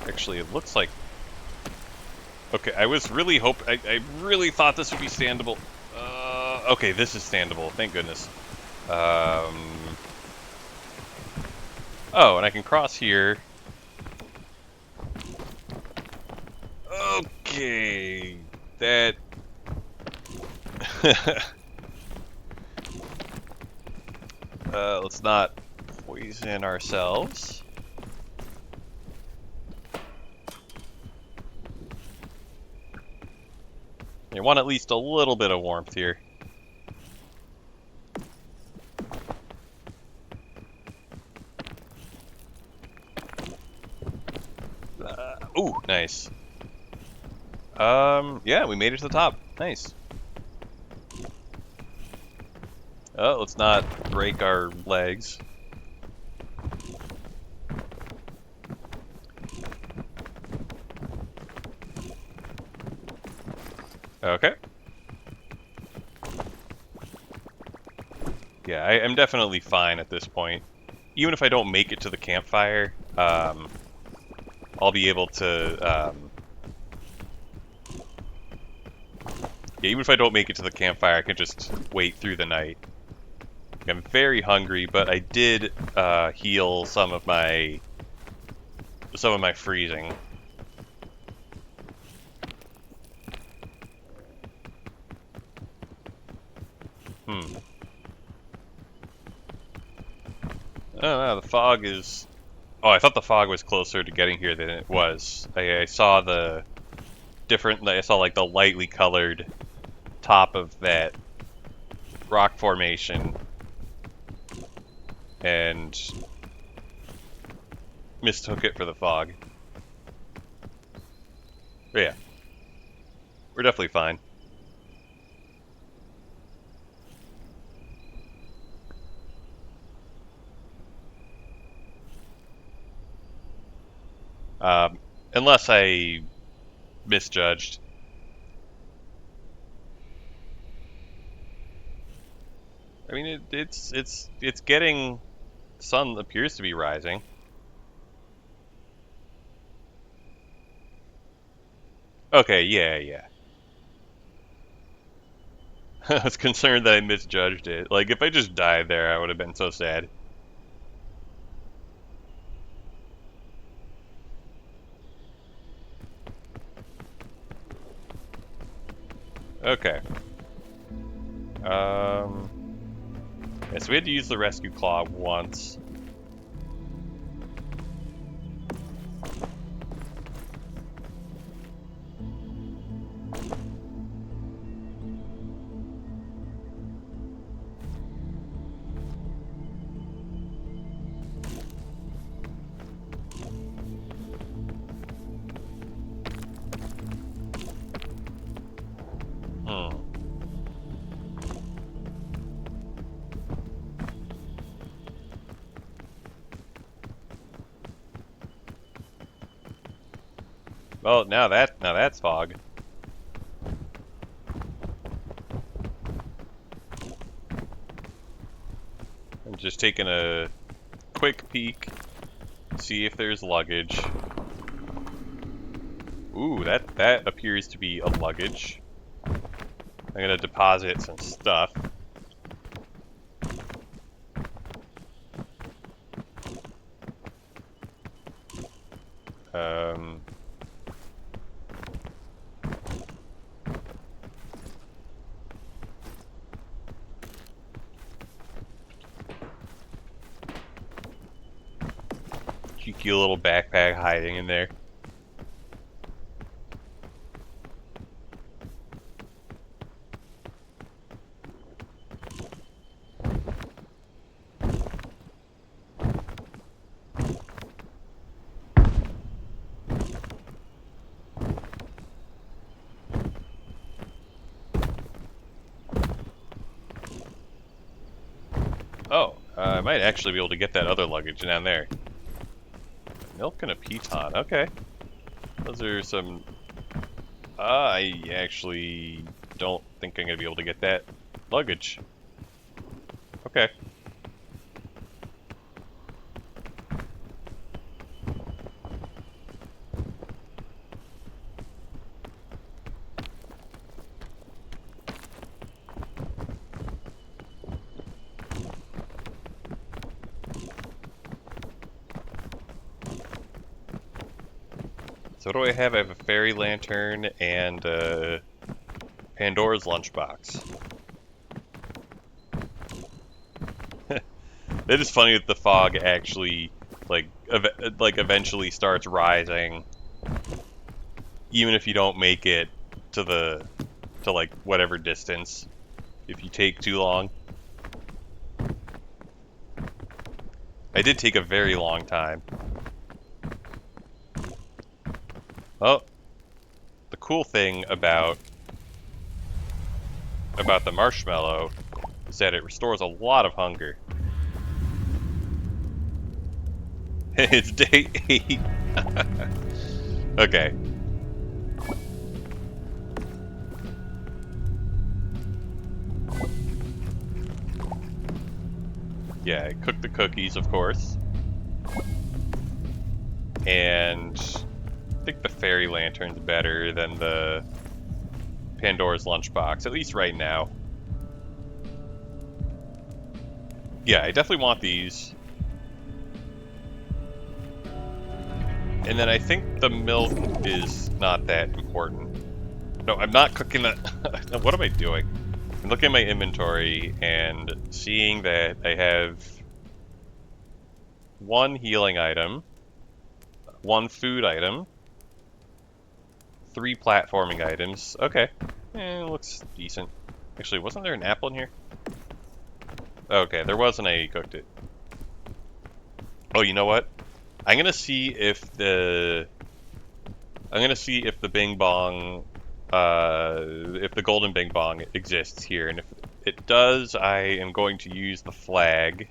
Actually, it looks like... Okay, I was really I really thought this would be standable. Okay, this is standable. Thank goodness. Oh, and I can cross here. Okay, that... let's not poison ourselves. You want at least a little bit of warmth here. Ooh, nice. Yeah, we made it to the top. Nice. Oh, let's not break our legs. Okay. Yeah, I'm definitely fine at this point. Even if I don't make it to the campfire, I'll be able to, yeah, even if I don't make it to the campfire, I can just wait through the night. I'm very hungry, but I did heal some of my freezing. Oh, the fog is... Oh, I thought the fog was closer to getting here than it was. I saw the different... I saw, like, the lightly colored top of that rock formation. And mistook it for the fog. But yeah. We're definitely fine. Unless I misjudged. I mean, it's getting... Sun appears to be rising. Okay, yeah. I was concerned that I misjudged it. Like, if I just died there, I would have been so sad. Okay. Yeah, so we had to use the rescue claw once. Well, now that's fog. I'm just taking a quick peek, see if there's luggage. Ooh, that appears to be a luggage. I'm gonna deposit some stuff. Cheeky little backpack hiding in there. Oh, I might actually be able to get that other luggage down there. Milk and a piton. Okay. Those are some... I actually don't think I'm going to be able to get that luggage. Okay. So what do I have? I have a fairy lantern and Pandora's lunchbox. It is funny that the fog actually, like eventually starts rising, even if you don't make it to like whatever distance, if you take too long. I did take a very long time. Oh, the cool thing about the marshmallow is that it restores a lot of hunger. It's day 8. Okay. Yeah, I cooked the cookies, of course. And I think the fairy lantern's better than the Pandora's lunchbox, at least right now. Yeah, I definitely want these. And then I think the milk is not that important. No, I'm not cooking that. What am I doing? I'm looking at my inventory and seeing that I have 1 healing item, 1 food item, 3 platforming items. Okay. Looks decent. Actually, wasn't there an apple in here? Okay, there wasn't. I cooked it. Oh, you know what? I'm gonna see if the Bing Bong, if the golden Bing Bong exists here, and if it does, I am going to use the flag,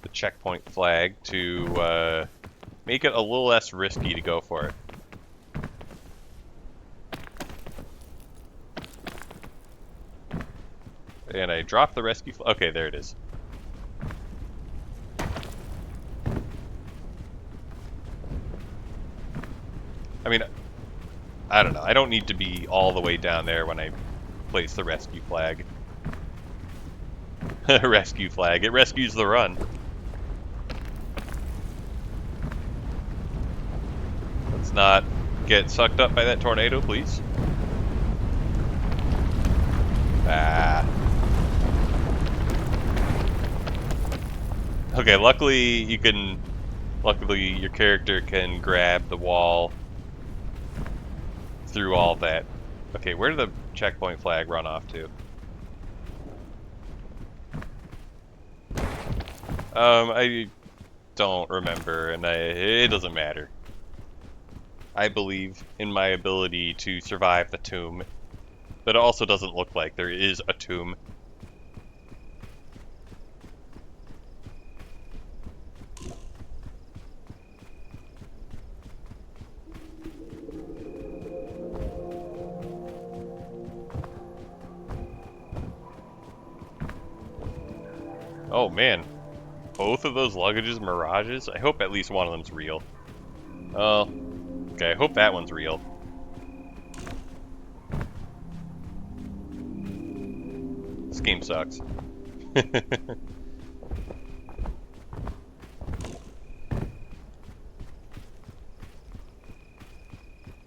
the checkpoint flag, to make it a little less risky to go for it. And I dropped the rescue flag. Okay, there it is. I mean, I don't know. I don't need to be all the way down there when I place the rescue flag. Rescue flag. It rescues the run. Let's not get sucked up by that tornado, please. Ah. Okay, luckily your character can grab the wall through all that. Okay, where did the checkpoint flag run off to? I don't remember, and it doesn't matter. I believe in my ability to survive the tomb, but it also doesn't look like there is a tomb. Oh man, both of those luggages mirages? I hope at least one of them's real. Oh, okay, I hope that one's real. This game sucks.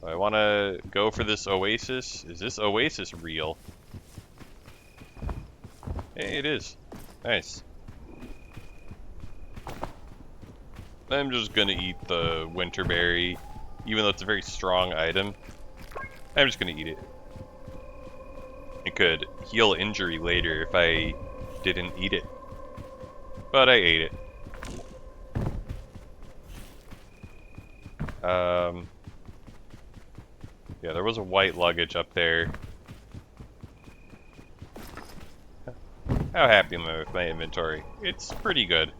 I want to go for this oasis. Is this oasis real? Hey, it is. Nice. I'm just gonna eat the winterberry, even though it's a very strong item. I'm just gonna eat it. It could heal injury later if I didn't eat it. But I ate it. Yeah, there was a white luggage up there. How happy am I with my inventory? It's pretty good.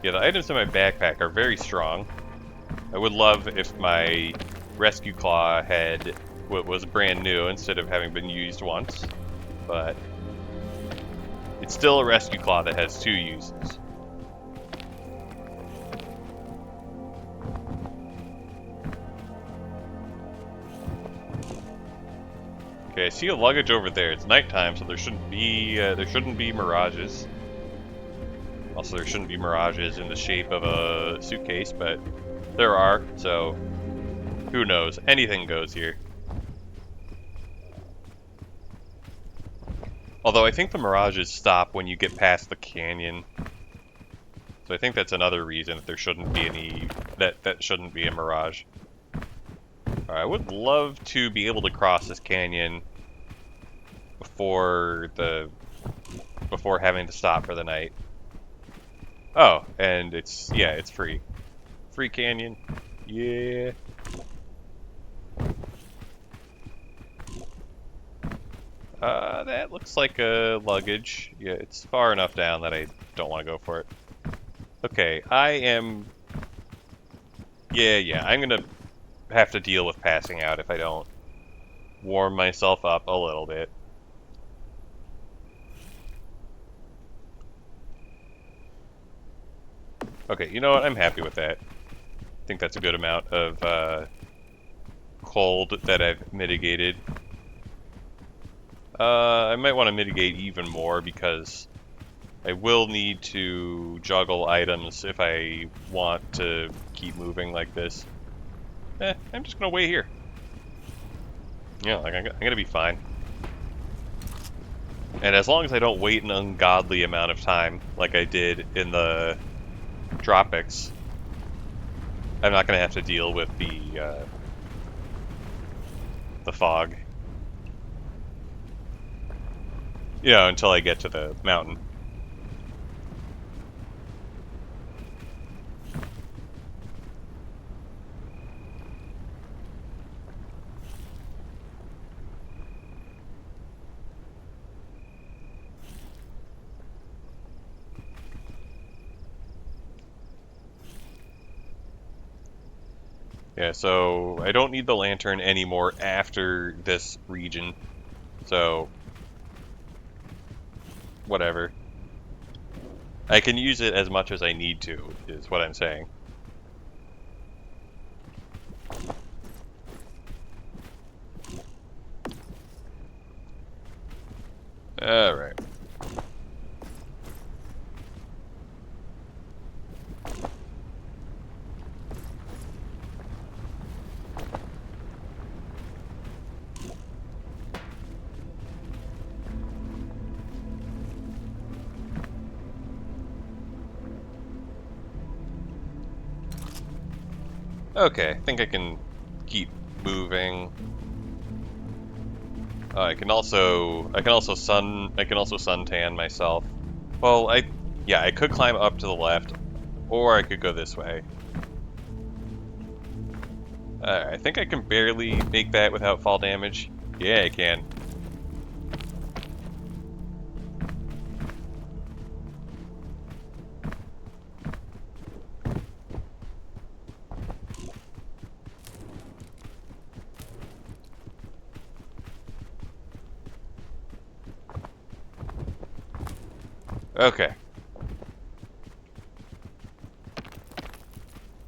Yeah, the items in my backpack are very strong. I would love if my rescue claw was brand new instead of having been used once, but it's still a rescue claw that has 2 uses. Okay, I see a luggage over there. It's nighttime, so there shouldn't be mirages. Also, there shouldn't be mirages in the shape of a suitcase, but there are, so who knows? Anything goes here. Although I think the mirages stop when you get past the canyon. So I think that's another reason that there shouldn't be that shouldn't be a mirage. I would love to be able to cross this canyon before having to stop for the night. Oh, and it's free. Free canyon. Yeah. That looks like a luggage. Yeah, it's far enough down that I don't want to go for it. Okay, I'm gonna have to deal with passing out if I don't warm myself up a little bit. Okay, you know what? I'm happy with that. I think that's a good amount of cold that I've mitigated. I might want to mitigate even more because I will need to juggle items if I want to keep moving like this. I'm just gonna wait here. Yeah, like I'm gonna be fine. And as long as I don't wait an ungodly amount of time, like I did in the Tropics, I'm not gonna have to deal with the fog. You know, until I get to the mountain. Yeah, so I don't need the lantern anymore after this region, so whatever. I can use it as much as I need to, is what I'm saying. Alright. Okay, I think I can keep moving. I can also suntan myself. Well, I could climb up to the left, or I could go this way. I think I can barely make that without fall damage. Yeah, I can. Okay.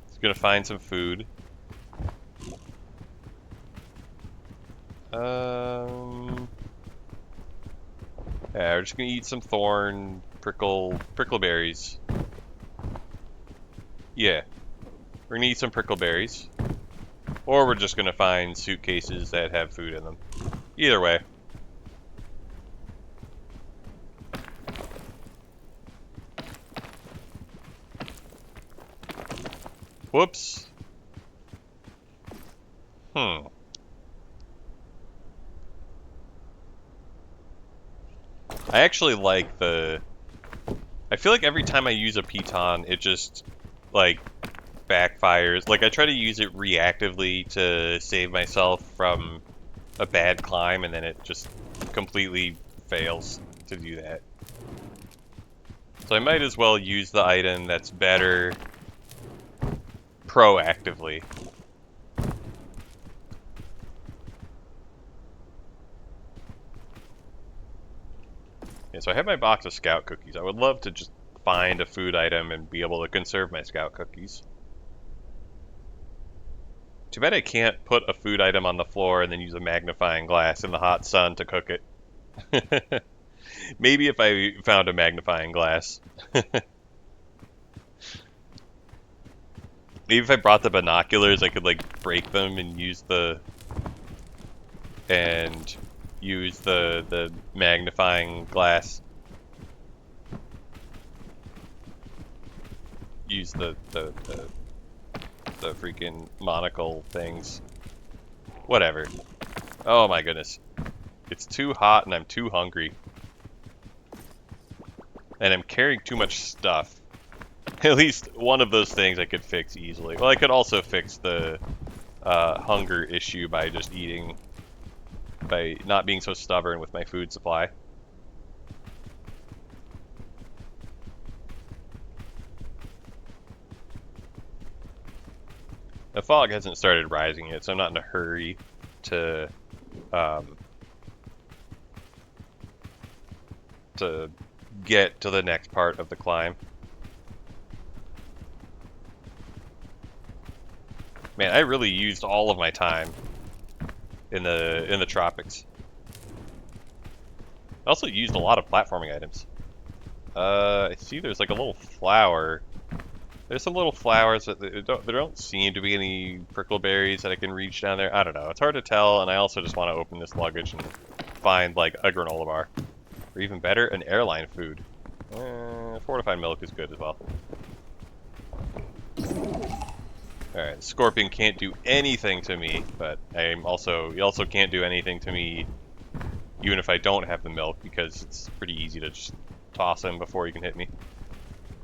Just gonna find some food. Yeah, we're just gonna eat some prickleberries. Yeah. We're gonna eat some prickleberries. Or we're just gonna find suitcases that have food in them. Either way. Whoops. I actually like I feel like every time I use a piton, it just, like, backfires. Like, I try to use it reactively to save myself from a bad climb, and then it just completely fails to do that. So I might as well use the item that's better proactively. Yeah, so I have my box of scout cookies. I would love to just find a food item and be able to conserve my scout cookies. Too bad I can't put a food item on the floor and then use a magnifying glass in the hot sun to cook it. Maybe if I found a magnifying glass. Maybe if I brought the binoculars, I could like break them and use the magnifying glass. Use the freaking monocle things. Whatever. Oh my goodness. It's too hot and I'm too hungry. And I'm carrying too much stuff. At least one of those things I could fix easily. Well, I could also fix the hunger issue by just eating, by not being so stubborn with my food supply. The fog hasn't started rising yet, so I'm not in a hurry to get to the next part of the climb. Man, I really used all of my time in the tropics. I also used a lot of platforming items. I see there's like a little flower. There's some little flowers, but there don't seem to be any prickleberries that I can reach down there. I don't know. It's hard to tell, and I also just want to open this luggage and find like a granola bar. Or even better, an airline food. Fortified milk is good as well. Alright, the scorpion can't do anything to me, but he also can't do anything to me even if I don't have the milk, because it's pretty easy to just toss him before he can hit me.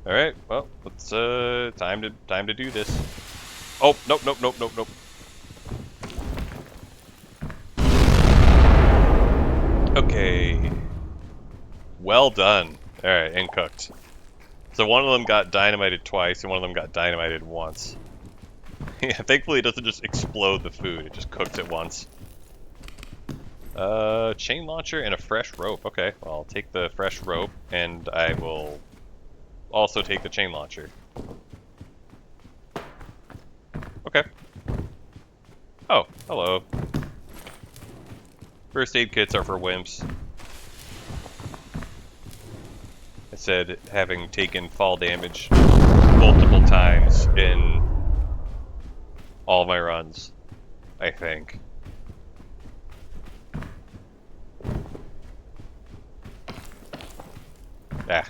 Alright, well, it's time to do this. Oh, nope. Okay. Well done. Alright, and cooked. So one of them got dynamited twice, and one of them got dynamited once. Yeah, thankfully it doesn't just explode the food, it just cooks it once. Chain launcher and a fresh rope. Okay, well, I'll take the fresh rope, and I will also take the chain launcher. Okay. Oh, hello. First aid kits are for wimps. I said having taken fall damage multiple times in all my runs, I think. Ah.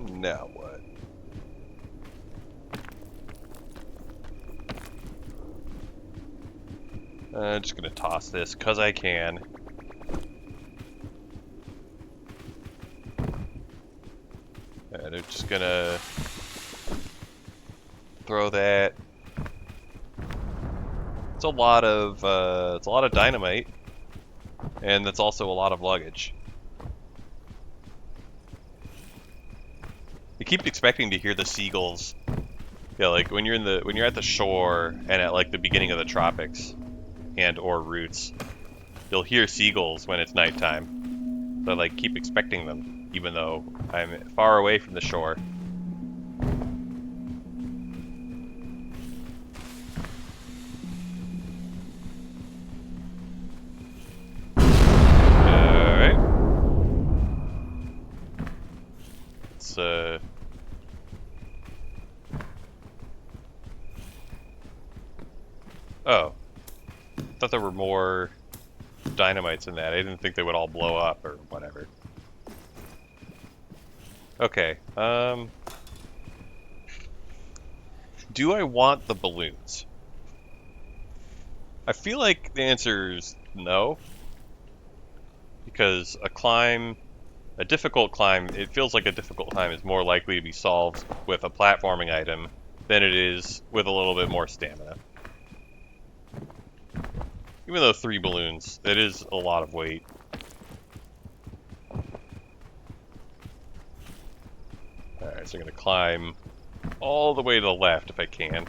Now what? I'm just gonna toss this, 'cause I can. And I'm just gonna throw that. It's a lot of dynamite, and that's also a lot of luggage. I keep expecting to hear the seagulls. Yeah, like when you're at the shore and at like the beginning of the tropics and or routes, you'll hear seagulls when it's nighttime. So I like keep expecting them, even though I'm far away from the shore. Oh. I thought there were more dynamites in that. I didn't think they would all blow up or whatever. Okay, do I want the balloons? I feel like the answer is no. Because a difficult climb, it feels like a difficult climb is more likely to be solved with a platforming item than it is with a little bit more stamina. Even though 3 balloons, it is a lot of weight. Alright, so I'm going to climb all the way to the left if I can.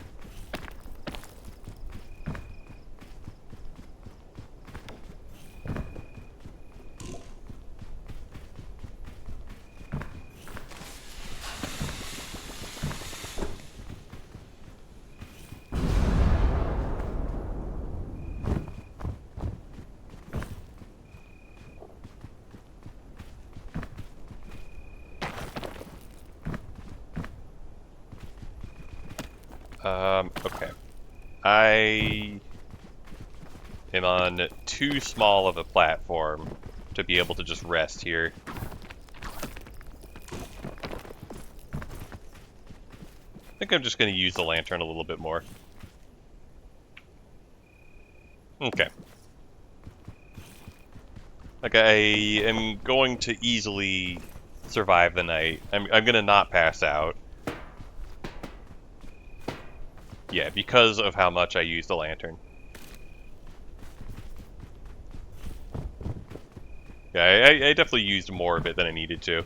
Okay. I am on too small of a platform to be able to just rest here. I think I'm just going to use the lantern a little bit more. Okay. Like, I am going to easily survive the night. I'm going to not pass out. Yeah, because of how much I use the lantern. Yeah, I definitely used more of it than I needed to.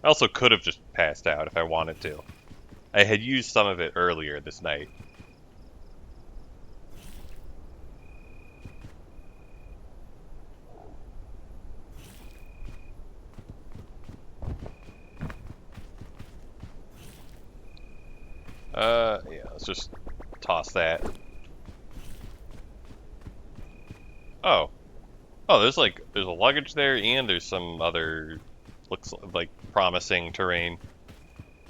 I also could have just passed out if I wanted to. I had used some of it earlier this night. Yeah, let's just toss that. Oh. Oh, there's a luggage there, and there's some other, looks like promising terrain.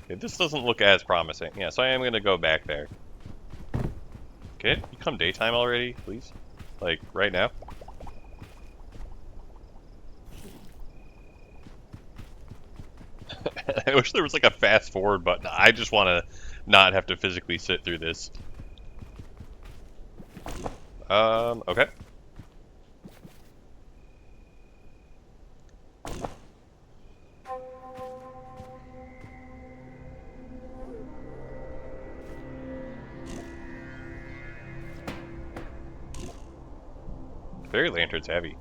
Okay, this doesn't look as promising. Yeah, so I am gonna go back there. Can it become daytime already, please? Like, right now? I wish there was like a fast forward button. I just want to not have to physically sit through this. Okay. Fairy lantern's heavy.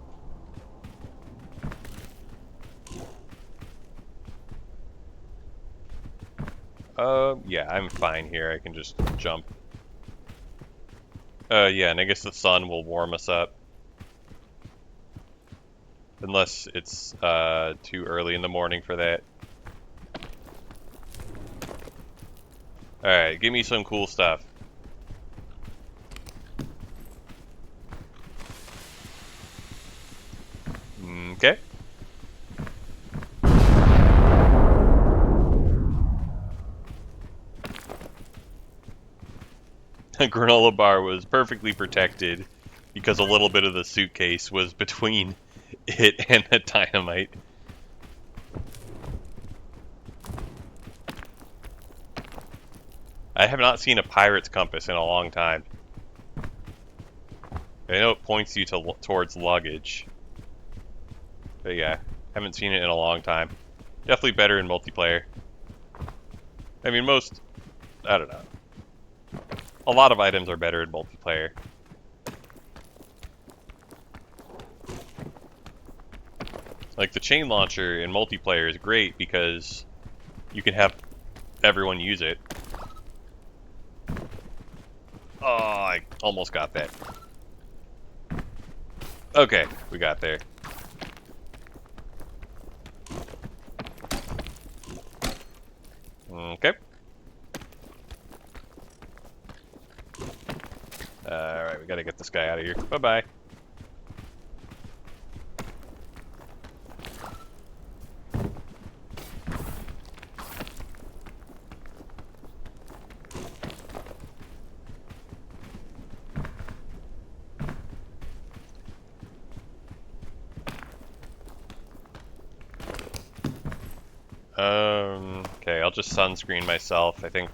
Yeah, I'm fine here. I can just jump. Yeah, and I guess the sun will warm us up. Unless it's, too early in the morning for that. Alright, give me some cool stuff. Okay. The granola bar was perfectly protected because a little bit of the suitcase was between it and the dynamite. I have not seen a pirate's compass in a long time. I know it points you towards luggage. But yeah, haven't seen it in a long time. Definitely better in multiplayer. I mean, I don't know. A lot of items are better in multiplayer. Like, the chain launcher in multiplayer is great because you can have everyone use it. Oh, I almost got that. Okay, we got there. Okay. Alright, we gotta get this guy out of here. Bye-bye. Okay, I'll just sunscreen myself. I think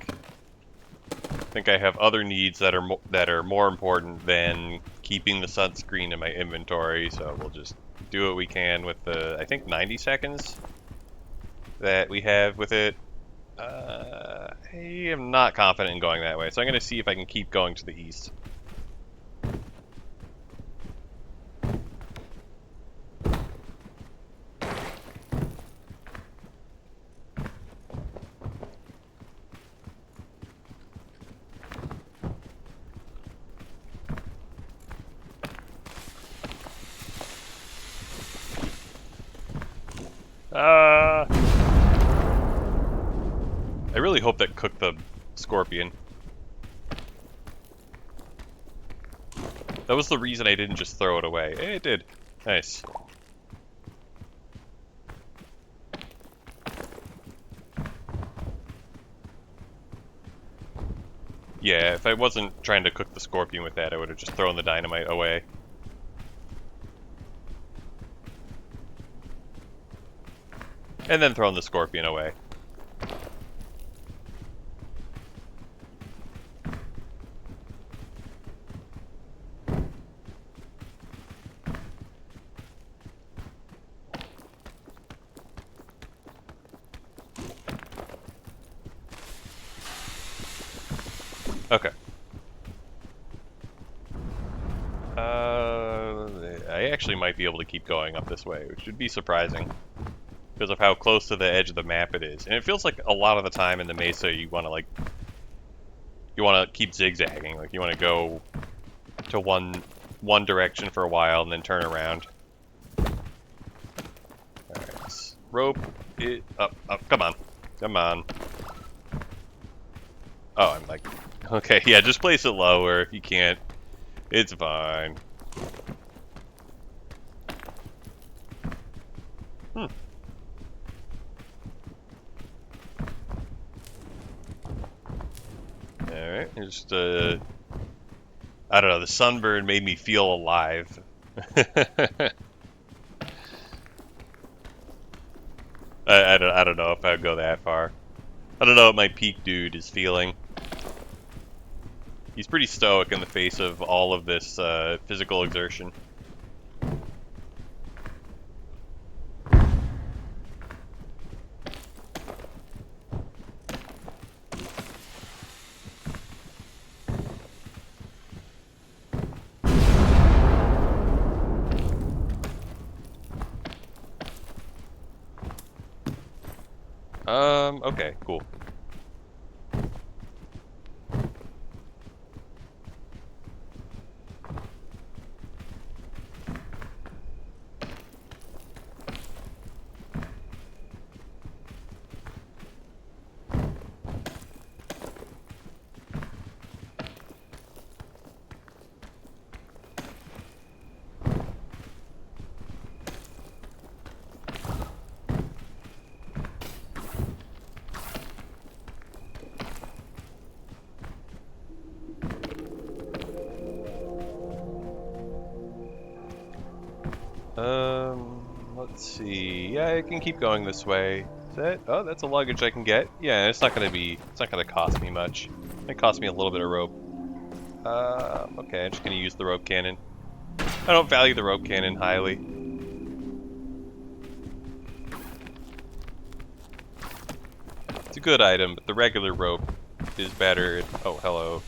I have other needs that are more important than keeping the sunscreen in my inventory, so we'll just do what we can with the, I think, 90 seconds that we have with it. I am not confident in going that way, so I'm going to see if I can keep going to the east. I really hope that cooked the scorpion. That was the reason I didn't just throw it away. Hey, it did. Nice. Yeah, if I wasn't trying to cook the scorpion with that, I would have just thrown the dynamite away. And then thrown the scorpion away. Okay. I actually might be able to keep going up this way, which would be surprising because of how close to the edge of the map it is. And it feels like a lot of the time in the mesa you want to keep zigzagging, like you want to go to one direction for a while and then turn around. Alright, rope it up, come on. Oh, I'm like, okay, yeah, just place it lower if you can't. It's fine. Alright, just, I don't know, the sunburn made me feel alive. I don't know if I'd go that far. I don't know what my peak dude is feeling. He's pretty stoic in the face of all of this physical exertion. Okay, cool. Let's see. Yeah, I can keep going this way. Is that? Oh, that's a luggage I can get. Yeah, it's not gonna cost me much. It cost me a little bit of rope. Okay, I'm just gonna use the rope cannon. I don't value the rope cannon highly. It's a good item, but the regular rope is better. Oh, hello.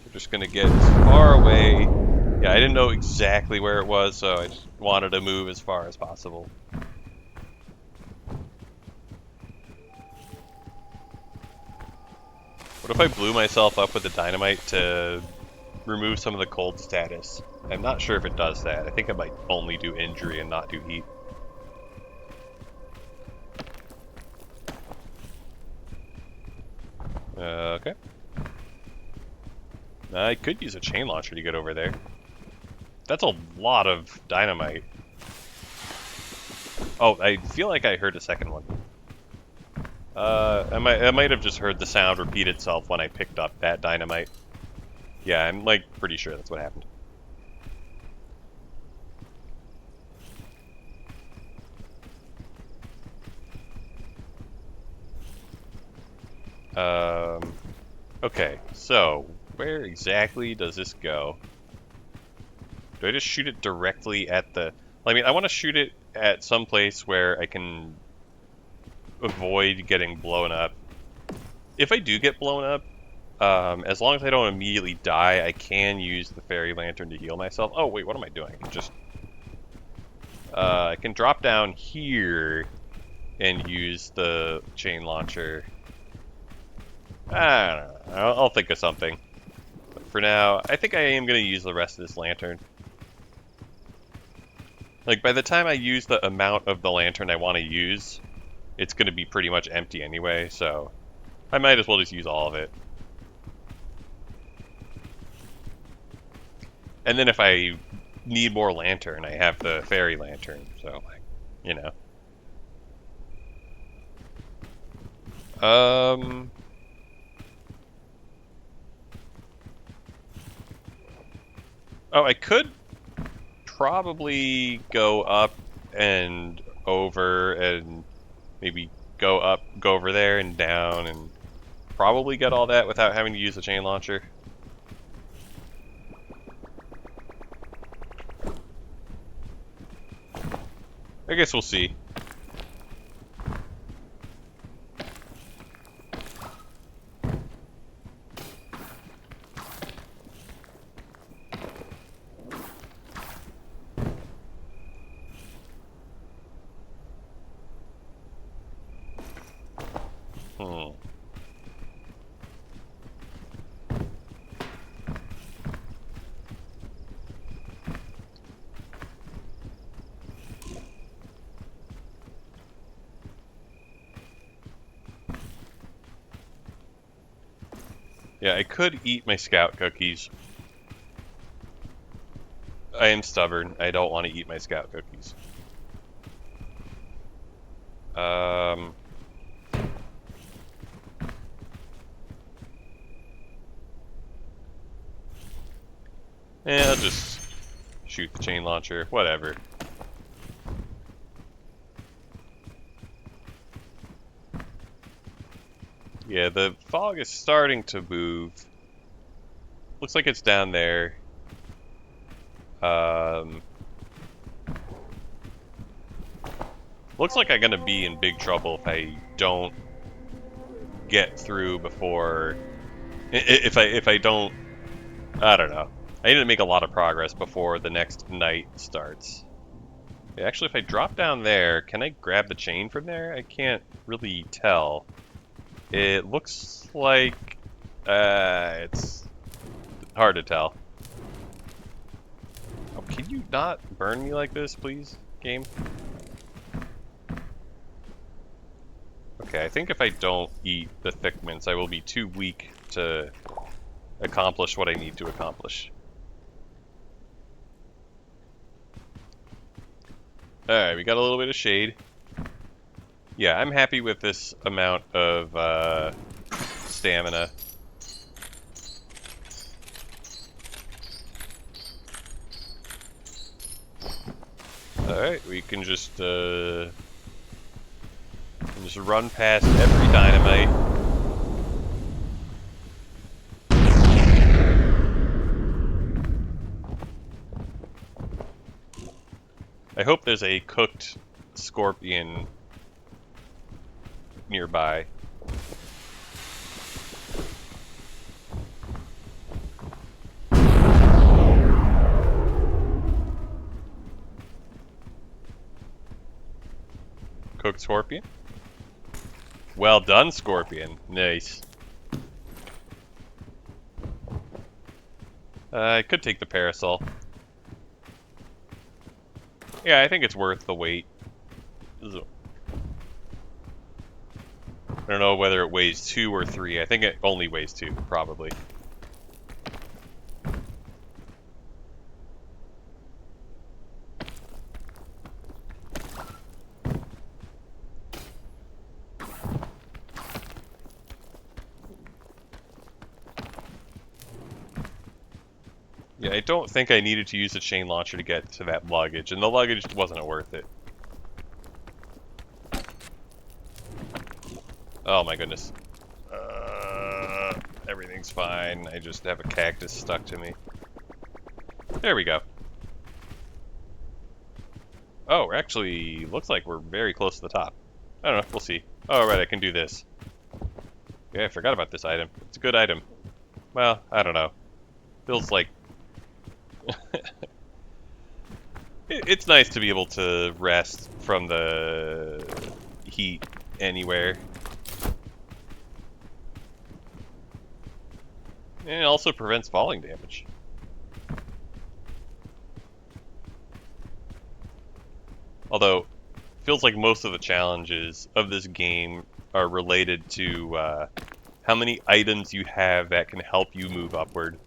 We're just gonna get as far away. Yeah, I didn't know exactly where it was, so I just wanted to move as far as possible. What if I blew myself up with the dynamite to remove some of the cold status? I'm not sure if it does that. I think it might only do injury and not do heat. Okay. I could use a chain launcher to get over there. That's a lot of dynamite. Oh, I feel like I heard a second one. I might have just heard the sound repeat itself when I picked up that dynamite. Yeah, I'm like pretty sure that's what happened. Okay, so where exactly does this go? Do I just shoot it directly at the... I mean, I want to shoot it at some place where I can avoid getting blown up. If I do get blown up, as long as I don't immediately die, I can use the fairy lantern to heal myself. Oh, wait, what am I doing? I can drop down here and use the chain launcher. I don't know. I'll think of something. But for now, I think I am going to use the rest of this lantern. Like, by the time I use the amount of the lantern I want to use, it's going to be pretty much empty anyway, so I might as well just use all of it. And then if I need more lantern, I have the fairy lantern, so, you know. Oh, I could probably go up and over and maybe go over there and down and probably get all that without having to use the chain launcher. I guess we'll see. Yeah, I could eat my scout cookies. I am stubborn. I don't want to eat my scout cookies. Yeah, I'll just shoot the chain launcher. Whatever. Yeah, the fog is starting to move. Looks like it's down there. Looks like I'm gonna be in big trouble if I don't get through before. If I don't, I don't know. I need to make a lot of progress before the next night starts. Yeah, actually, if I drop down there, can I grab the chain from there? I can't really tell. It looks like it's hard to tell. Oh, can you not burn me like this, please, game? Okay, I think if I don't eat the thick mints, I will be too weak to accomplish what I need to accomplish. Alright, we got a little bit of shade. Yeah, I'm happy with this amount of stamina. Alright, we can just run past every dynamite. I hope there's a cooked scorpion nearby. Cooked scorpion? Well done, scorpion. Nice. I could take the parasol. Yeah, I think it's worth the wait. I don't know whether it weighs 2 or 3. I think it only weighs 2, probably. Yeah, I don't think I needed to use the chain launcher to get to that luggage, and the luggage wasn't worth it. Oh my goodness. Everything's fine. I just have a cactus stuck to me. There we go. Oh, actually, looks like we're very close to the top. I don't know, we'll see. Oh, right, I can do this. Yeah, I forgot about this item. It's a good item. Well, I don't know. Feels like... It's nice to be able to rest from the heat anywhere. And it also prevents falling damage. Although, feels like most of the challenges of this game are related to how many items you have that can help you move upward.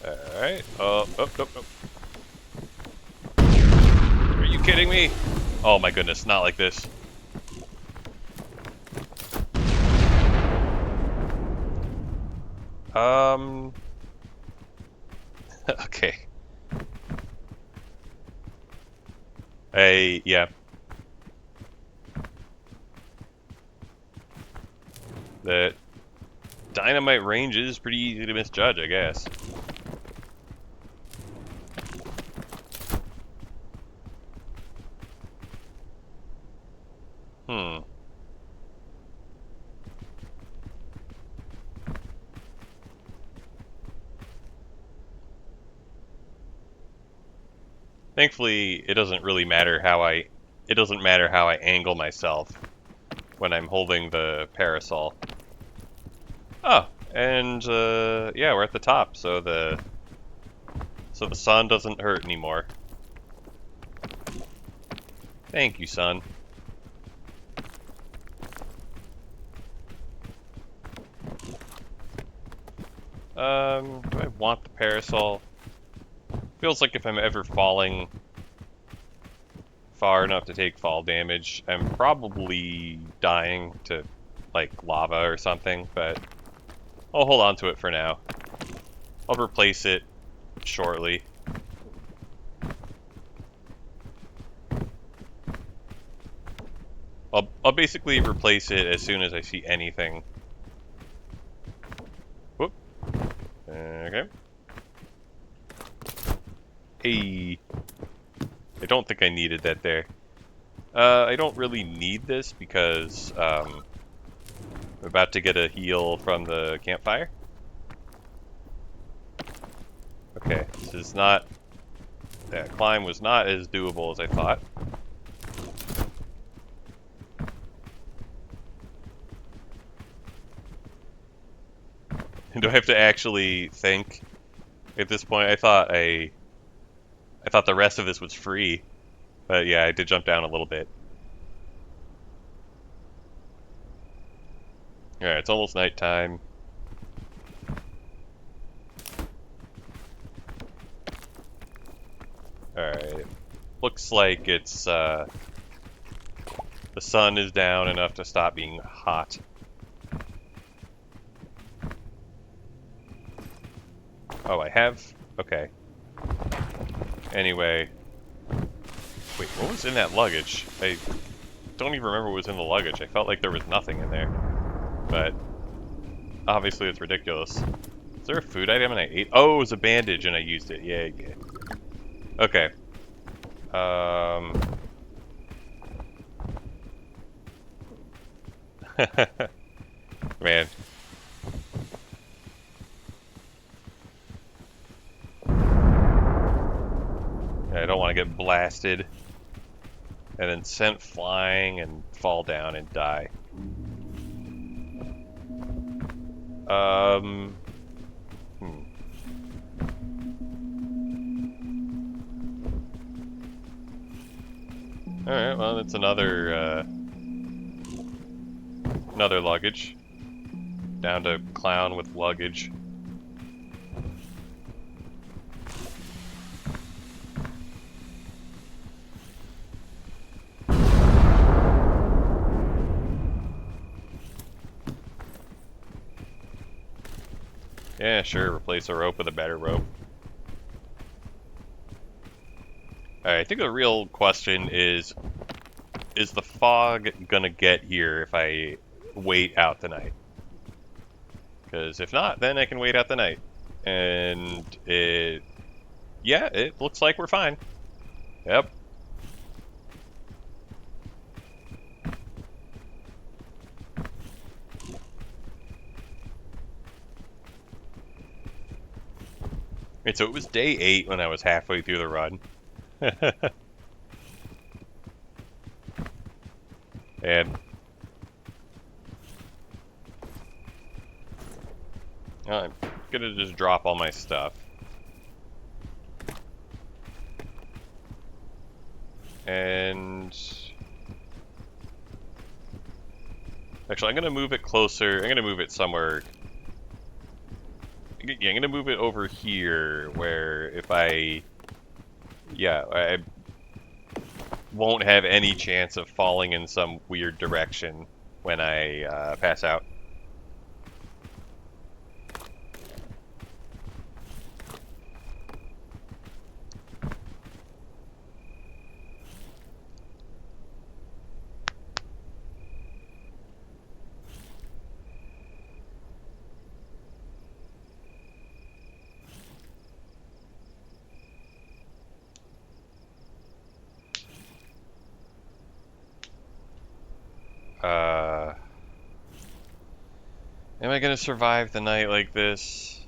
Alright. Oh. Are you kidding me? Oh my goodness, not like this. Okay. Yeah. The dynamite range is pretty easy to misjudge, I guess. Thankfully, it doesn't really matter how I angle myself when I'm holding the parasol. Oh, and yeah, we're at the top, so the sun doesn't hurt anymore. Thank you, sun. Do I want the parasol? Feels like if I'm ever falling far enough to take fall damage, I'm probably dying to, like, lava or something, but I'll hold on to it for now. I'll replace it shortly. I'll basically replace it as soon as I see anything. Whoop. Okay. Hey. I don't think I needed that there. I don't really need this because I'm about to get a heal from the campfire. Okay, this is not... That climb was not as doable as I thought. Do I have to actually think at this point? I thought the rest of this was free. But yeah, I did jump down a little bit. Alright, it's almost nighttime. Alright. Looks like it's, the sun is down enough to stop being hot. Oh, I have? Okay. Anyway. Wait, what was in that luggage? I don't even remember what was in the luggage. I felt like there was nothing in there. But obviously it's ridiculous. Is there a food item and I ate? Oh, it was a bandage and I used it. Yeah. Okay. Man. I don't want to get blasted and then sent flying and fall down and die. Alright, well, that's another luggage. Down to clown with luggage. Yeah, sure, replace a rope with a better rope. Alright, I think the real question is the fog gonna get here if I wait out the night? Because if not, then I can wait out the night. And yeah, it looks like we're fine. Yep. Right, so it was day 8 when I was halfway through the run. And I'm gonna just drop all my stuff. And actually, I'm gonna move it closer. I'm gonna move it somewhere. Yeah, I'm gonna move it over here, where if I won't have any chance of falling in some weird direction when I pass out. Am I gonna survive the night like this?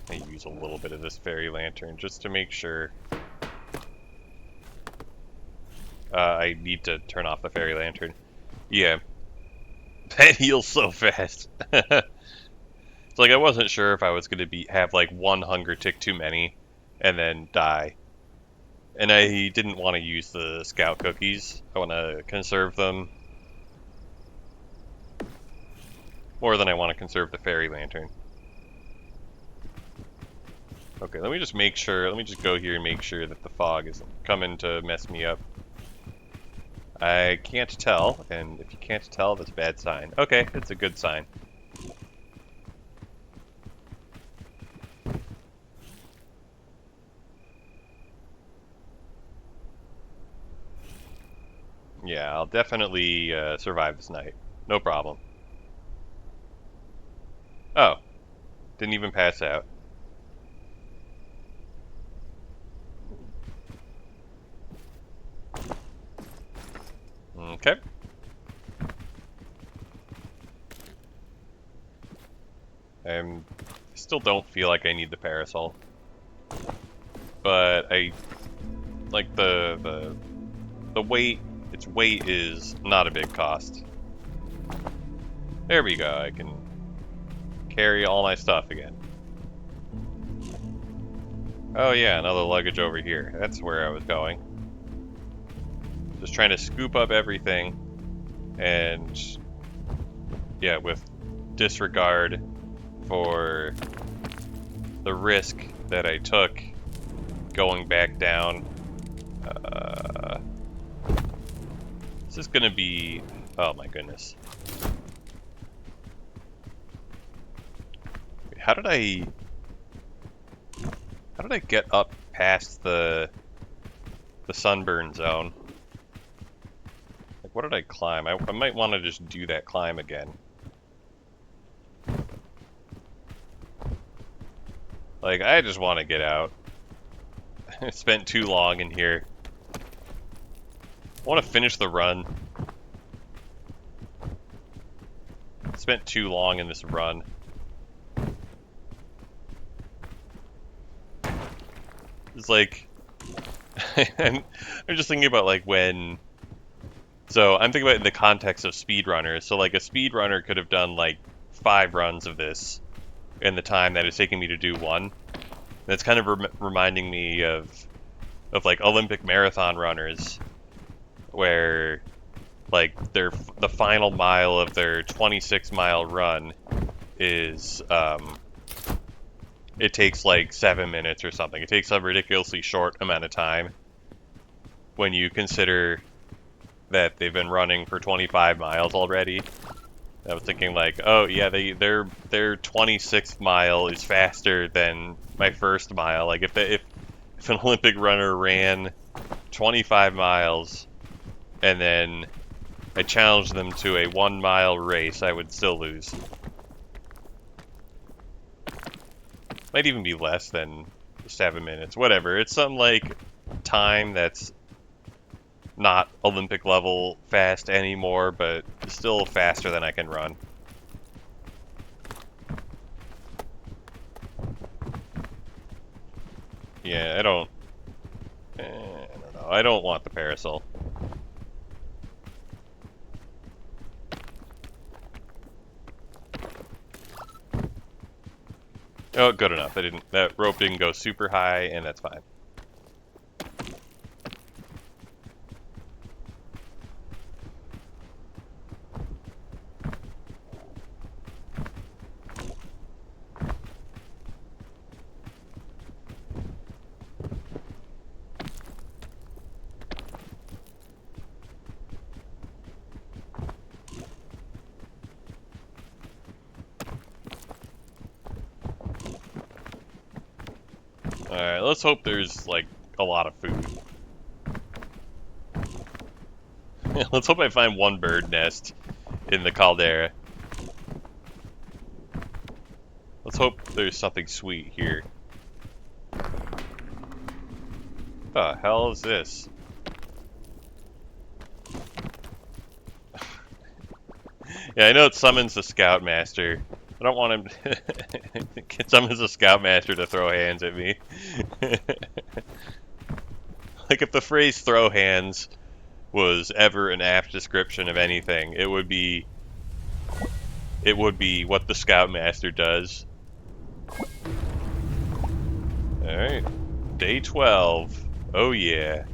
I use a little bit of this fairy lantern just to make sure. I need to turn off the fairy lantern. Yeah. That heals so fast. It's like I wasn't sure if I was gonna have like one hunger tick too many and then die. And I didn't want to use the scout cookies. I want to conserve them more than I want to conserve the fairy lantern. Okay, let me just make sure, let me just go here and make sure that the fog isn't coming to mess me up. I can't tell, and if you can't tell, that's a bad sign. Okay, it's a good sign. Yeah, I'll definitely survive this night. No problem. Oh, didn't even pass out. Okay. I still don't feel like I need the parasol, but I like the weight. Its weight is not a big cost. There we go. I can carry all my stuff again. Oh yeah, another luggage over here. That's where I was going. Just trying to scoop up everything, and yeah, with disregard for the risk that I took going back down. This is gonna be, oh my goodness. How did I get up past the sunburn zone? Like, what did I climb? I might want to just do that climb again. Like, I just want to get out. I spent too long in here. I want to finish the run. Spent too long in this run. It's like, I'm just thinking about like when. So I'm thinking about it in the context of speedrunners. So like a speedrunner could have done like 5 runs of this in the time that it's taking me to do one. That's kind of reminding me of like Olympic marathon runners, where like the final mile of their 26-mile run is it takes like 7 minutes or something. It takes a ridiculously short amount of time when you consider that they've been running for 25 miles already. I was thinking like, oh yeah, their 26th mile is faster than my first mile. Like if an Olympic runner ran 25 miles and then I challenged them to a 1-mile race, I would still lose. Might even be less than 7 minutes. Whatever. It's some like time that's not Olympic level fast anymore, but still faster than I can run. Yeah, I don't know. I don't want the parasol. Oh, good enough. That rope didn't go super high, and that's fine. Alright, let's hope there's, like, a lot of food. Let's hope I find one bird nest in the caldera. Let's hope there's something sweet here. What the hell is this? Yeah, I know it summons the Scoutmaster. I don't want him to it summons the Scoutmaster to throw hands at me. Like, if the phrase throw hands was ever an apt description of anything, it would be what the Scoutmaster does. Alright. Day 12. Oh yeah.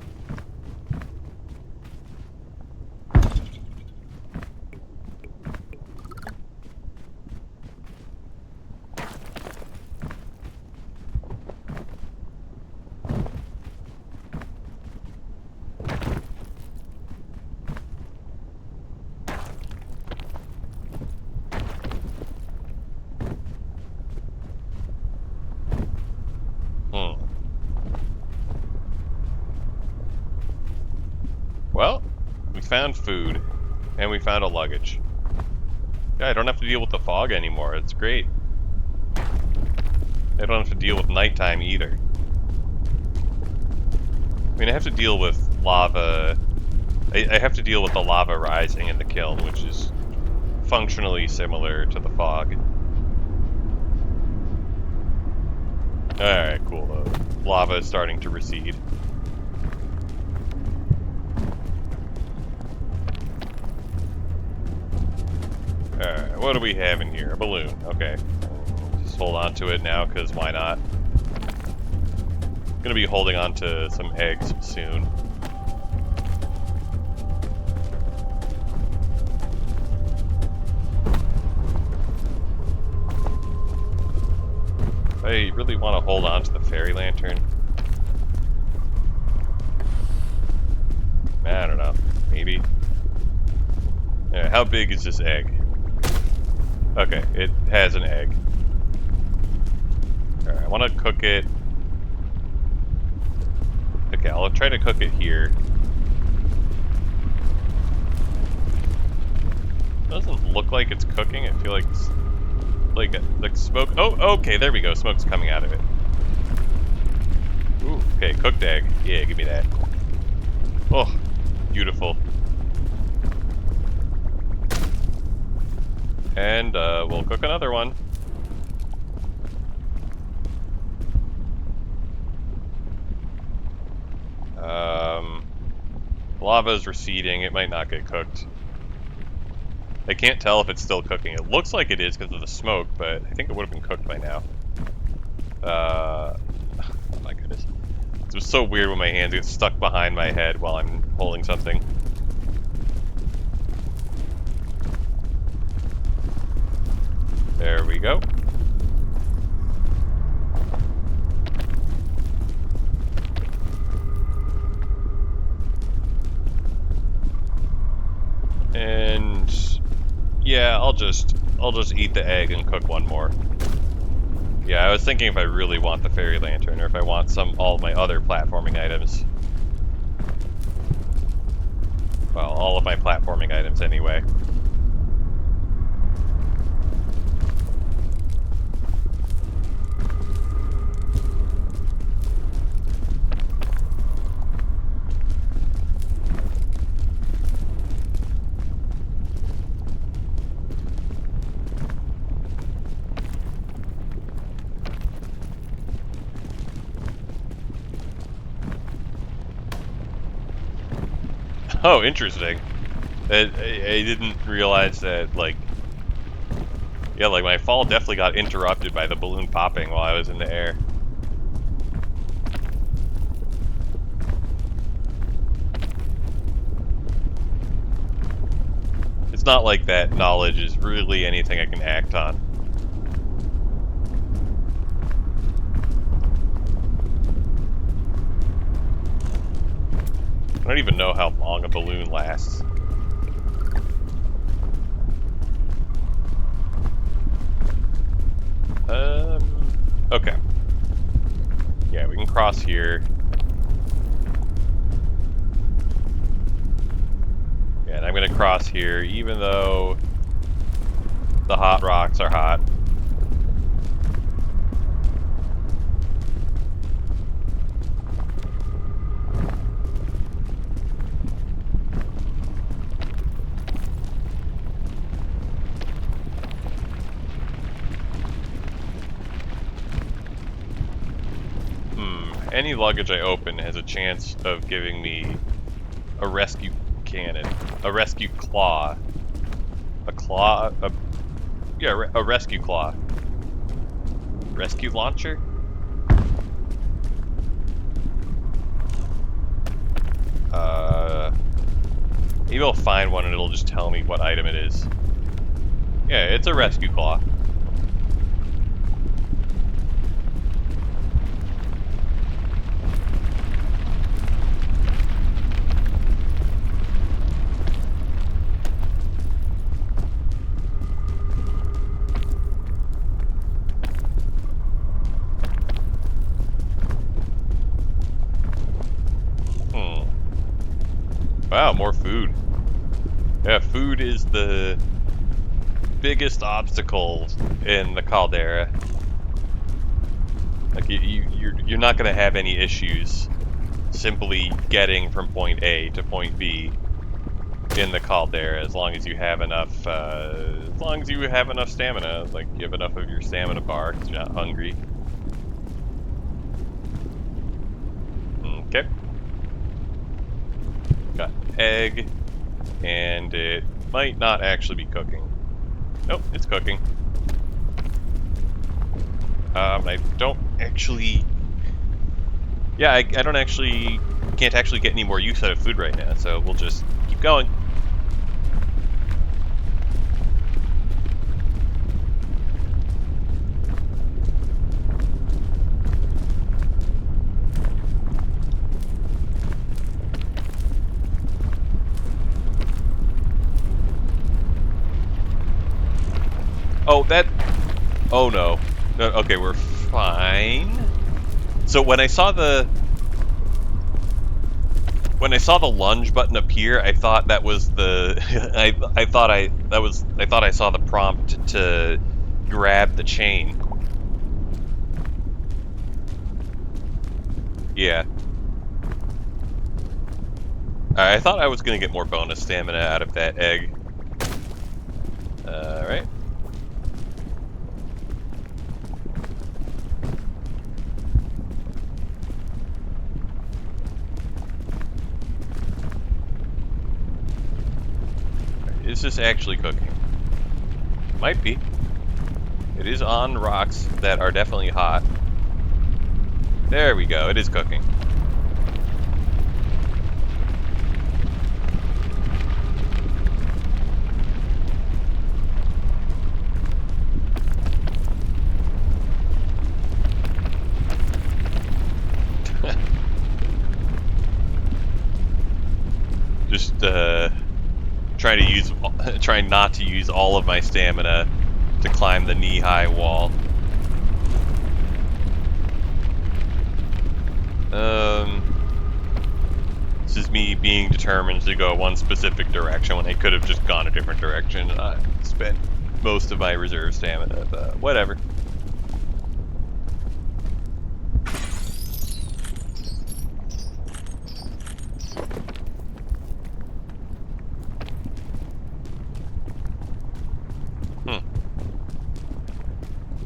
Well, we found food, and we found a luggage. Yeah, I don't have to deal with the fog anymore. It's great. I don't have to deal with nighttime either. I mean, I have to deal with lava. I have to deal with the lava rising in the kiln, which is functionally similar to the fog. Alright, cool. The lava is starting to recede. Alright, what do we have in here? A balloon. Okay. Just hold on to it now, because why not? Gonna be holding on to some eggs soon. I really want to hold on to the fairy lantern. I don't know. Maybe. Yeah, how big is this egg? Okay, it has an egg. Alright, I want to cook it. Okay, I'll try to cook it here. Doesn't look like it's cooking. I feel like it's like smoke. Oh, okay, there we go. Smoke's coming out of it. Ooh, okay, cooked egg. Yeah, give me that. Oh, beautiful. And we'll cook another one. Lava is receding. It might not get cooked. I can't tell if it's still cooking. It looks like it is because of the smoke, but I think it would have been cooked by now. Oh my goodness. It was so weird when my hands get stuck behind my head while I'm holding something. There we go. And yeah, I'll just eat the egg and cook one more. Yeah, I was thinking if I really want the fairy lantern or if I want all of my other platforming items. Well, all of my platforming items anyway. Oh, interesting. I didn't realize that, like, yeah, like my fall definitely got interrupted by the balloon popping while I was in the air. It's not like that knowledge is really anything I can act on. I don't even know how long a balloon lasts. Okay. Yeah, we can cross here. Yeah, and I'm gonna cross here, even though the hot rocks are hot. Any luggage I open has a chance of giving me a rescue cannon, a rescue claw, a rescue claw, rescue launcher. Maybe I'll find one and it'll just tell me what item it is. Yeah, it's a rescue claw. Wow, more food. Yeah, food is the biggest obstacle in the caldera. Like you're not gonna have any issues simply getting from point A to point B in the caldera as long as you have enough stamina. Like you have enough of your stamina bar because you're not hungry. Okay. Got egg, and it might not actually be cooking. Nope, it's cooking. I don't actually... Yeah, I don't actually... Can't actually get any more use out of food right now, so we'll just keep going. Oh, that... Oh, no. No, okay, we're fine. So when I saw the... When I saw the lunge button appear, I thought that was the... I thought I saw the prompt to grab the chain. Yeah. I thought I was gonna get more bonus stamina out of that egg. Alright. Is this actually cooking? Might be. It is on rocks that are definitely hot. There we go, it is cooking. Just trying not to use all of my stamina to climb the knee-high wall. This is me being determined to go one specific direction when I could have just gone a different direction and I spent most of my reserve stamina, but whatever.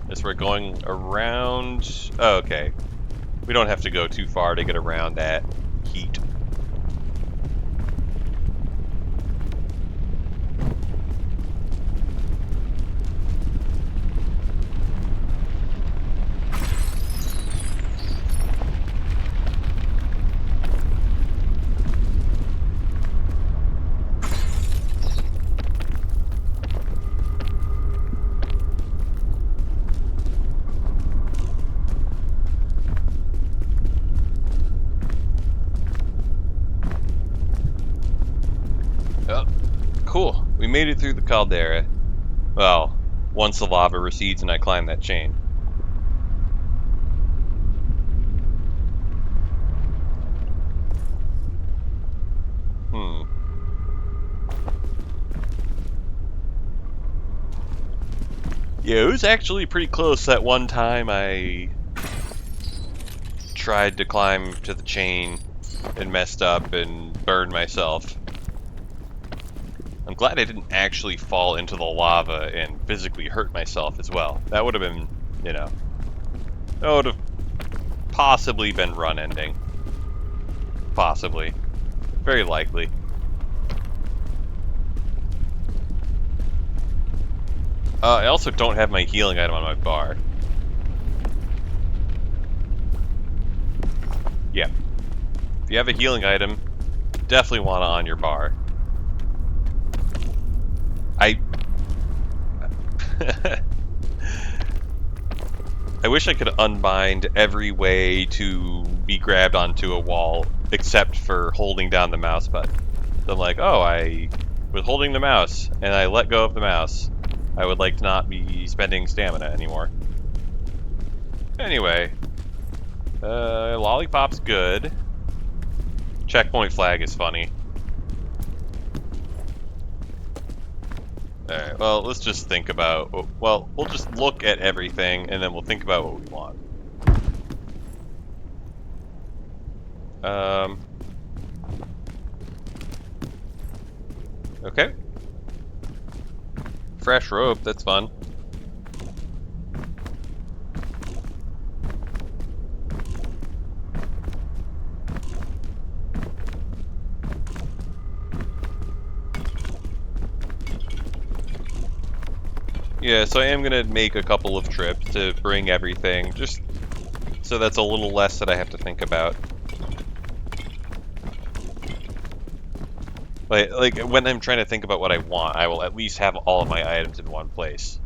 Guess we're going around... Oh, okay. We don't have to go too far to get around that heat. made it through the caldera. Well, once the lava recedes and I climb that chain. Yeah, it was actually pretty close that one time I tried to climb to the chain and messed up and burned myself. I'm glad I didn't actually fall into the lava and physically hurt myself as well. That would have been, you know, that would have possibly been run ending. Possibly. Very likely. I also don't have my healing item on my bar. Yeah. If you have a healing item, definitely want it on your bar. I wish I could unbind every way to be grabbed onto a wall except for holding down the mouse button. So I'm like, oh, I was holding the mouse and I let go of the mouse. I would like to not be spending stamina anymore. Anyway, lollipop's good. Checkpoint flag is funny. Alright, well, let's just think about... Well, we'll just look at everything, and then we'll think about what we want. Okay. Fresh rope, that's fun. Yeah, so I am going to make a couple of trips to bring everything, just so that's a little less that I have to think about. Like when I'm trying to think about what I want, I will at least have all of my items in one place.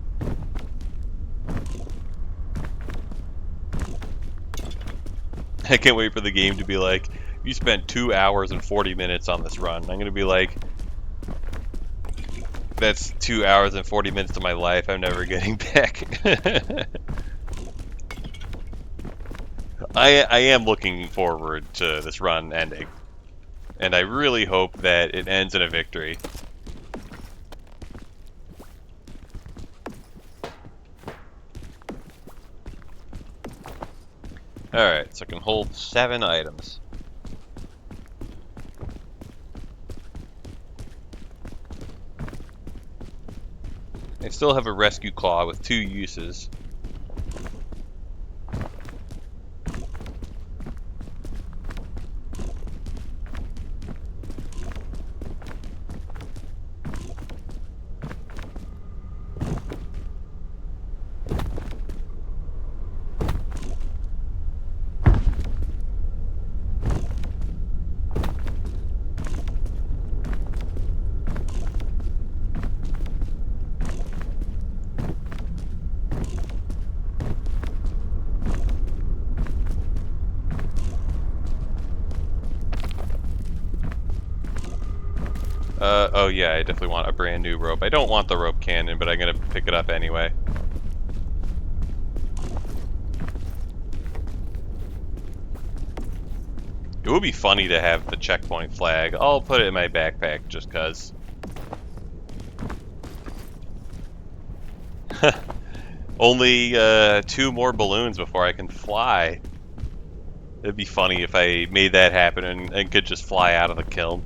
I can't wait for the game to be like, you spent 2 hours and 40 minutes on this run. I'm going to be like, that's 2 hours and 40 minutes of my life I'm never getting back. I am looking forward to this run ending. And I really hope that it ends in a victory. Alright, so I can hold 7 items. I still have a rescue claw with 2 uses. Oh yeah, I definitely want a brand new rope. I don't want the rope cannon, but I'm gonna pick it up anyway. It would be funny to have the checkpoint flag. I'll put it in my backpack just cause. Only 2 more balloons before I can fly. It'd be funny if I made that happen and could just fly out of the kiln.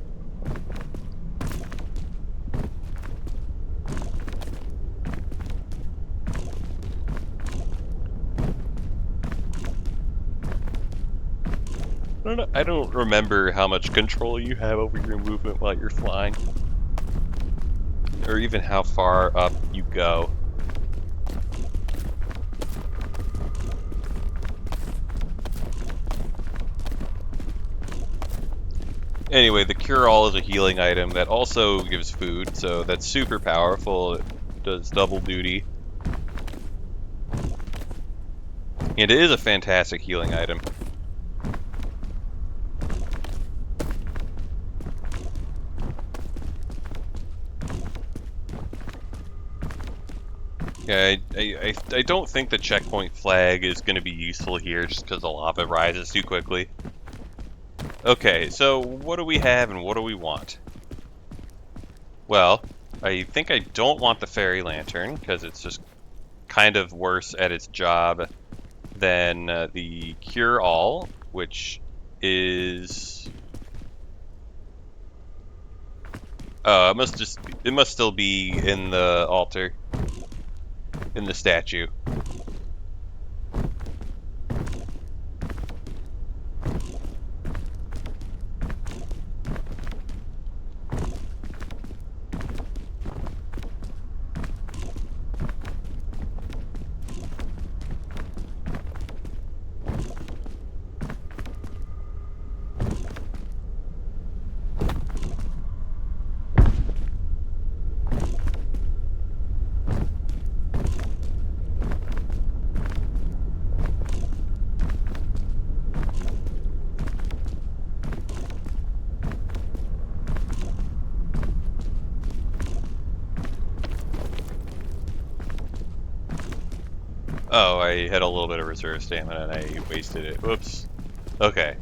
I don't remember how much control you have over your movement while you're flying. Or even how far up you go. Anyway, the cure-all is a healing item that also gives food, so that's super powerful. It does double duty. And it is a fantastic healing item. Yeah, I don't think the checkpoint flag is going to be useful here just because the lava rises too quickly. Okay, so what do we have and what do we want? Well, I think I don't want the fairy lantern because it's just kind of worse at its job than the cure-all, which is... it must still be in the altar, in the statue. Oh, I had a little bit of reserve stamina and I wasted it. Whoops. Okay.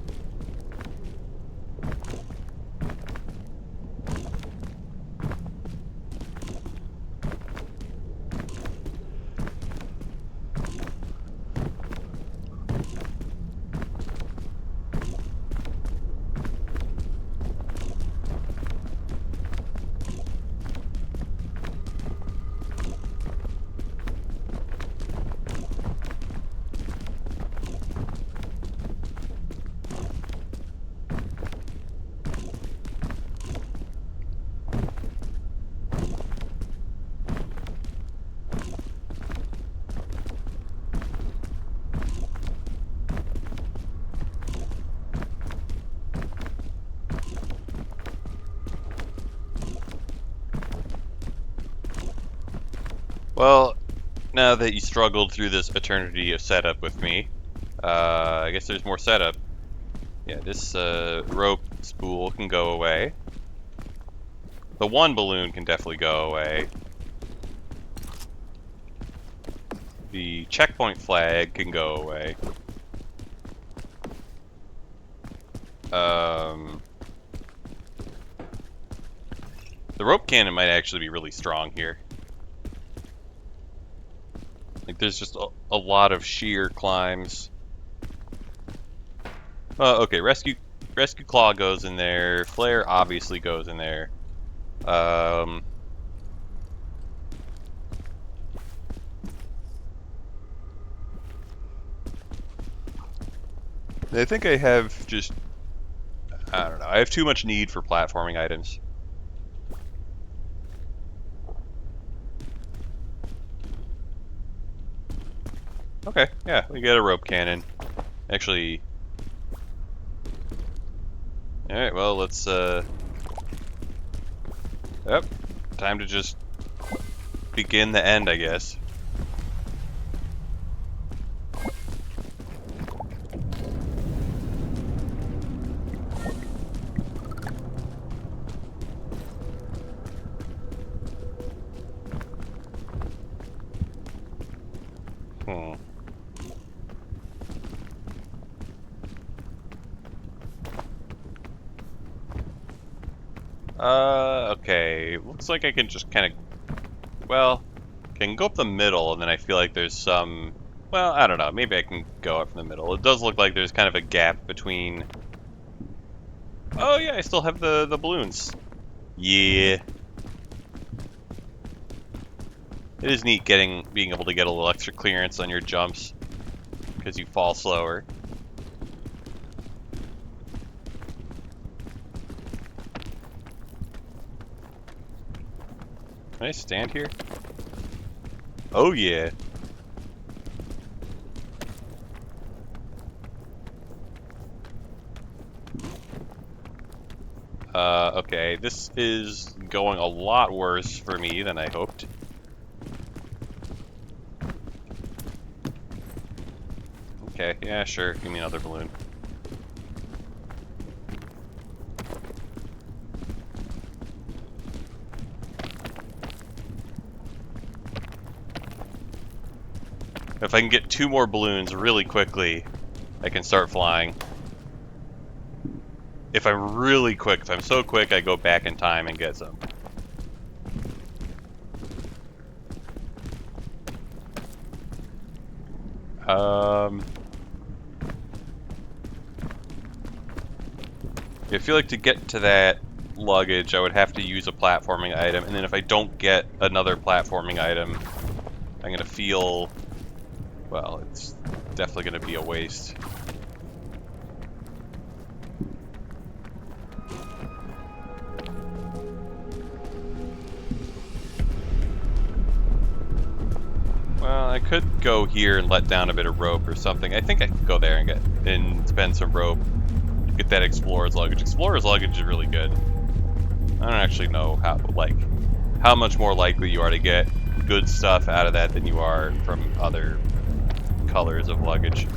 Well, now that you struggled through this eternity of setup with me, I guess there's more setup. Yeah, this rope spool can go away. The one balloon can definitely go away. The checkpoint flag can go away. The rope cannon might actually be really strong here. Like, there's just a lot of sheer climbs. Okay, rescue claw goes in there. Flare obviously goes in there. I think I have just... I don't know. I have too much need for platforming items. Okay, yeah, we get a rope cannon. Actually... Alright, well, let's, Yep. Time to just begin the end, I guess. Okay. Looks like I can just kind of... Well, can go up the middle, and then I feel like there's some... Well, I don't know. Maybe I can go up from the middle. It does look like there's kind of a gap between... Oh, yeah, I still have the balloons. Yeah. It is neat being able to get a little extra clearance on your jumps, because you fall slower. Can I stand here? Oh yeah. Okay, this is going a lot worse for me than I hoped. Okay, yeah, sure, give me another balloon. If I can get 2 more balloons really quickly, I can start flying. If I'm really quick, if I'm so quick, I go back in time and get some. I feel like to get to that luggage, I would have to use a platforming item, and then if I don't get another platforming item, I'm gonna feel, well, it's definitely gonna be a waste. Well, I could go here and let down a bit of rope or something. I think I could go there and spend some rope to get that explorer's luggage. Explorer's luggage is really good. I don't actually know how much more likely you are to get good stuff out of that than you are from other colors of luggage.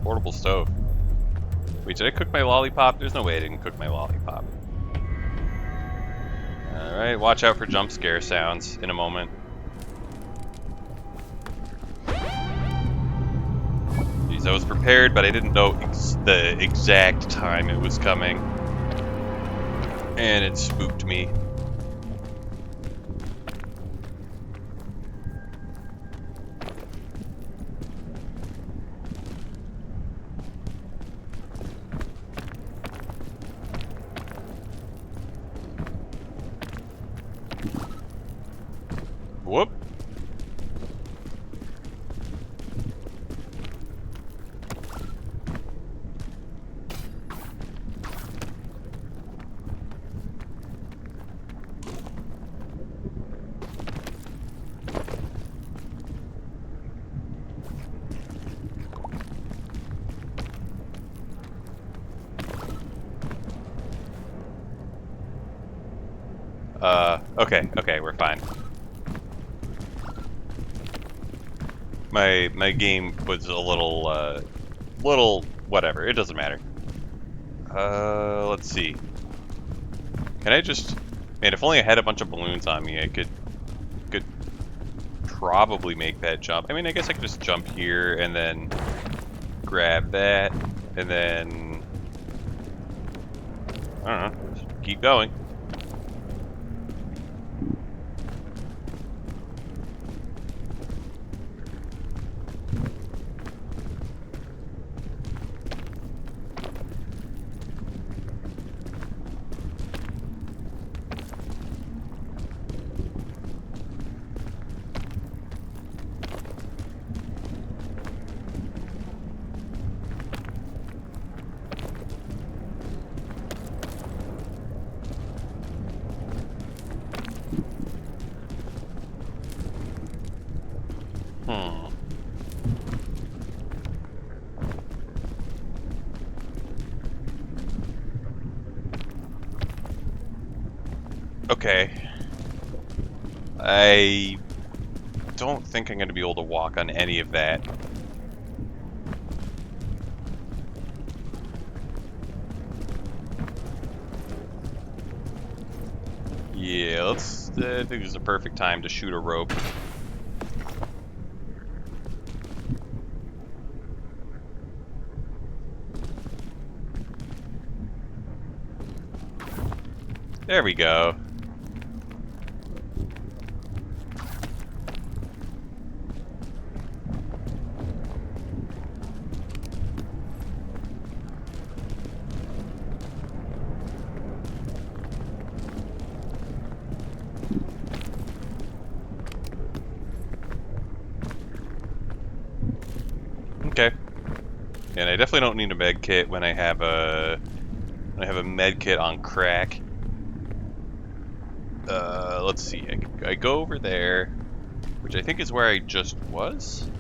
Portable stove. Wait, did I cook my lollipop? There's no way I didn't cook my lollipop. Alright, watch out for jump scare sounds in a moment. Jeez, I was prepared, but I didn't know the exact time it was coming. And it spooked me. Whoop. Okay, we're fine. My game was a little whatever. It doesn't matter. Let's see. Can I just, man, if only I had a bunch of balloons on me, I could probably make that jump. I mean, I guess I could just jump here and then grab that and then I don't know, just keep going. Okay. I don't think I'm going to be able to walk on any of that. Yeah, let's. I think this is a perfect time to shoot a rope. There we go. Okay. And I definitely don't need a med kit when I have a med kit on crack. Let's see. I go over there, which I think is where I just was.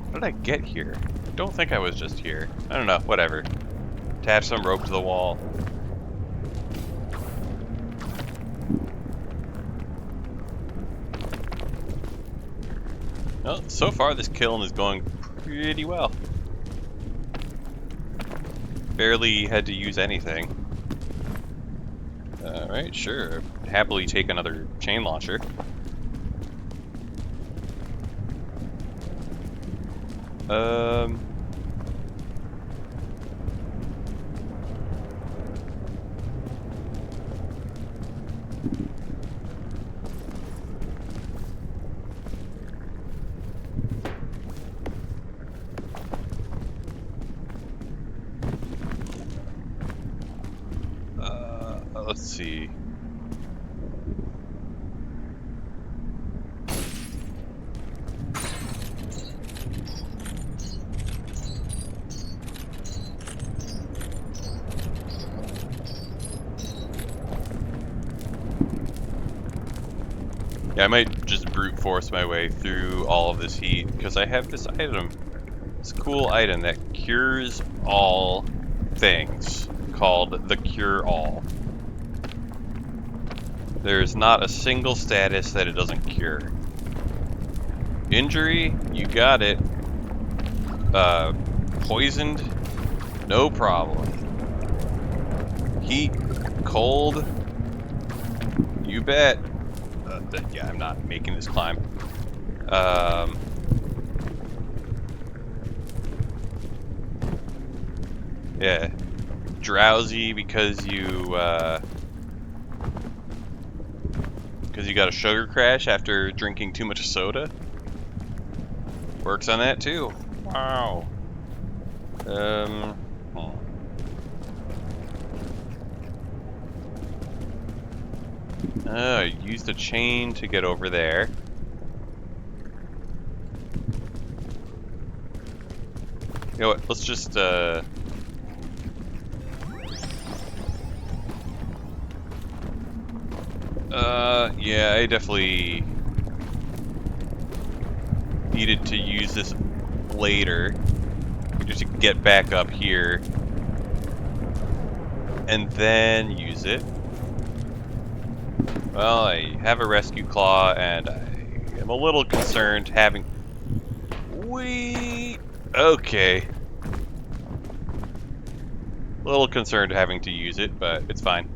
How did I get here? I don't think I was just here. I don't know. Whatever. Attach some rope to the wall. Well, so far this kiln is going pretty well. Barely had to use anything. Alright, sure. Happily take another chain launcher. Let's see. Yeah, I might just brute force my way through all of this heat, because I have this item. This cool item that cures all things, called the Cure All. There's not a single status that it doesn't cure. Injury, you got it. Poisoned, no problem. Heat, cold, you bet. Yeah, I'm not making this climb. Yeah, drowsy because you got a sugar crash after drinking too much soda. Works on that too. Wow. I used a chain to get over there. You know what? Let's just yeah, I definitely needed to use this later, just to get back up here, and then use it. Well, I have a rescue claw, and I am a little concerned having... Okay. A little concerned having to use it, but it's fine.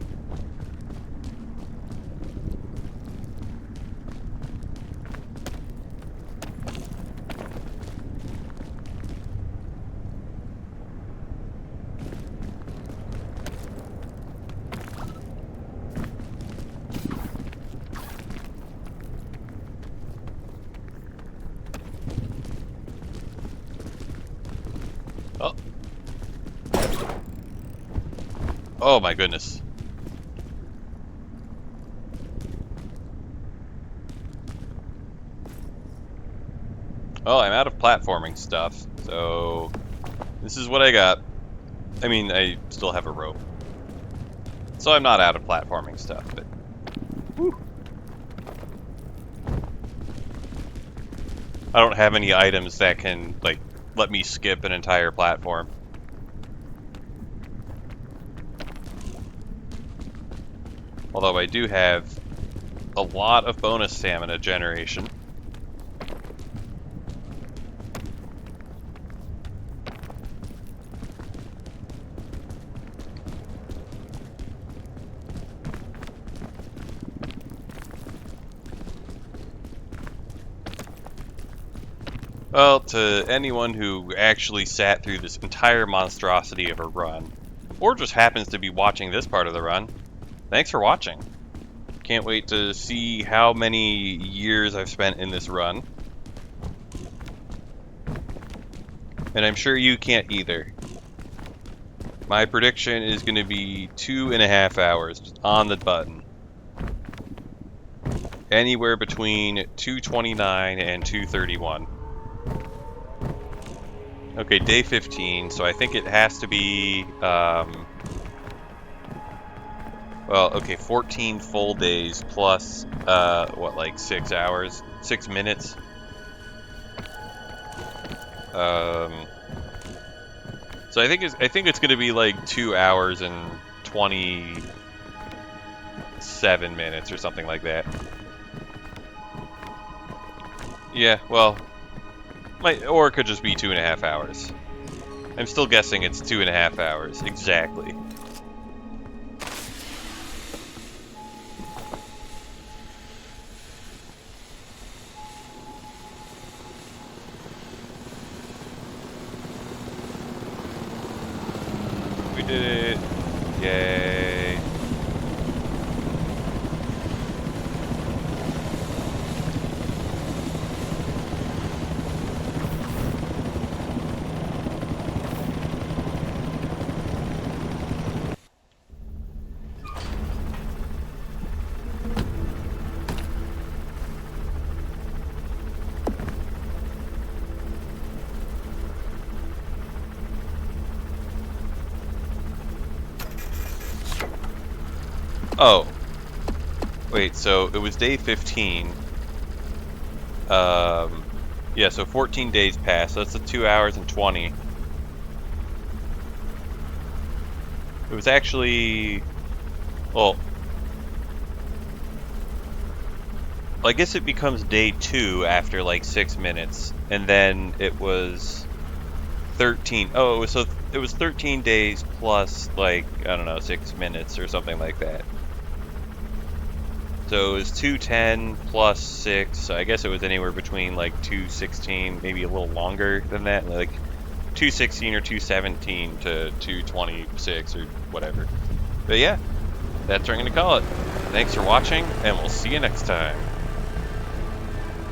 Oh. Oh my goodness. Well, I'm out of platforming stuff, so this is what I got. I mean, I still have a rope. So I'm not out of platforming stuff, but... Whew. I don't have any items that can, like, let me skip an entire platform. Although I do have a lot of bonus stamina generation. Well, to anyone who actually sat through this entire monstrosity of a run, or just happens to be watching this part of the run, thanks for watching. Can't wait to see how many years I've spent in this run. And I'm sure you can't either. My prediction is going to be 2.5 hours, just on the button. Anywhere between 2:29 and 2:31. Okay, day 15, so I think it has to be, well, okay, 14 full days plus, what, like 6 hours? 6 minutes? So I think it's gonna be like 2 hours and 27 minutes or something like that. Yeah, well, or it could just be 2.5 hours. I'm still guessing it's 2.5 hours exactly. We did it! Yay! Oh. Wait, so it was day 15. Yeah, so 14 days passed. So that's the 2 hours and 20. It was actually... Well, I guess it becomes day 2 after like 6 minutes. And then it was 13. Oh, so it was 13 days plus like, I don't know, 6 minutes or something like that. So it was 210 plus 6, so I guess it was anywhere between like 216, maybe a little longer than that, like 216 or 217 to 226 or whatever. But yeah, that's what I'm going to call it. Thanks for watching, and we'll see you next time.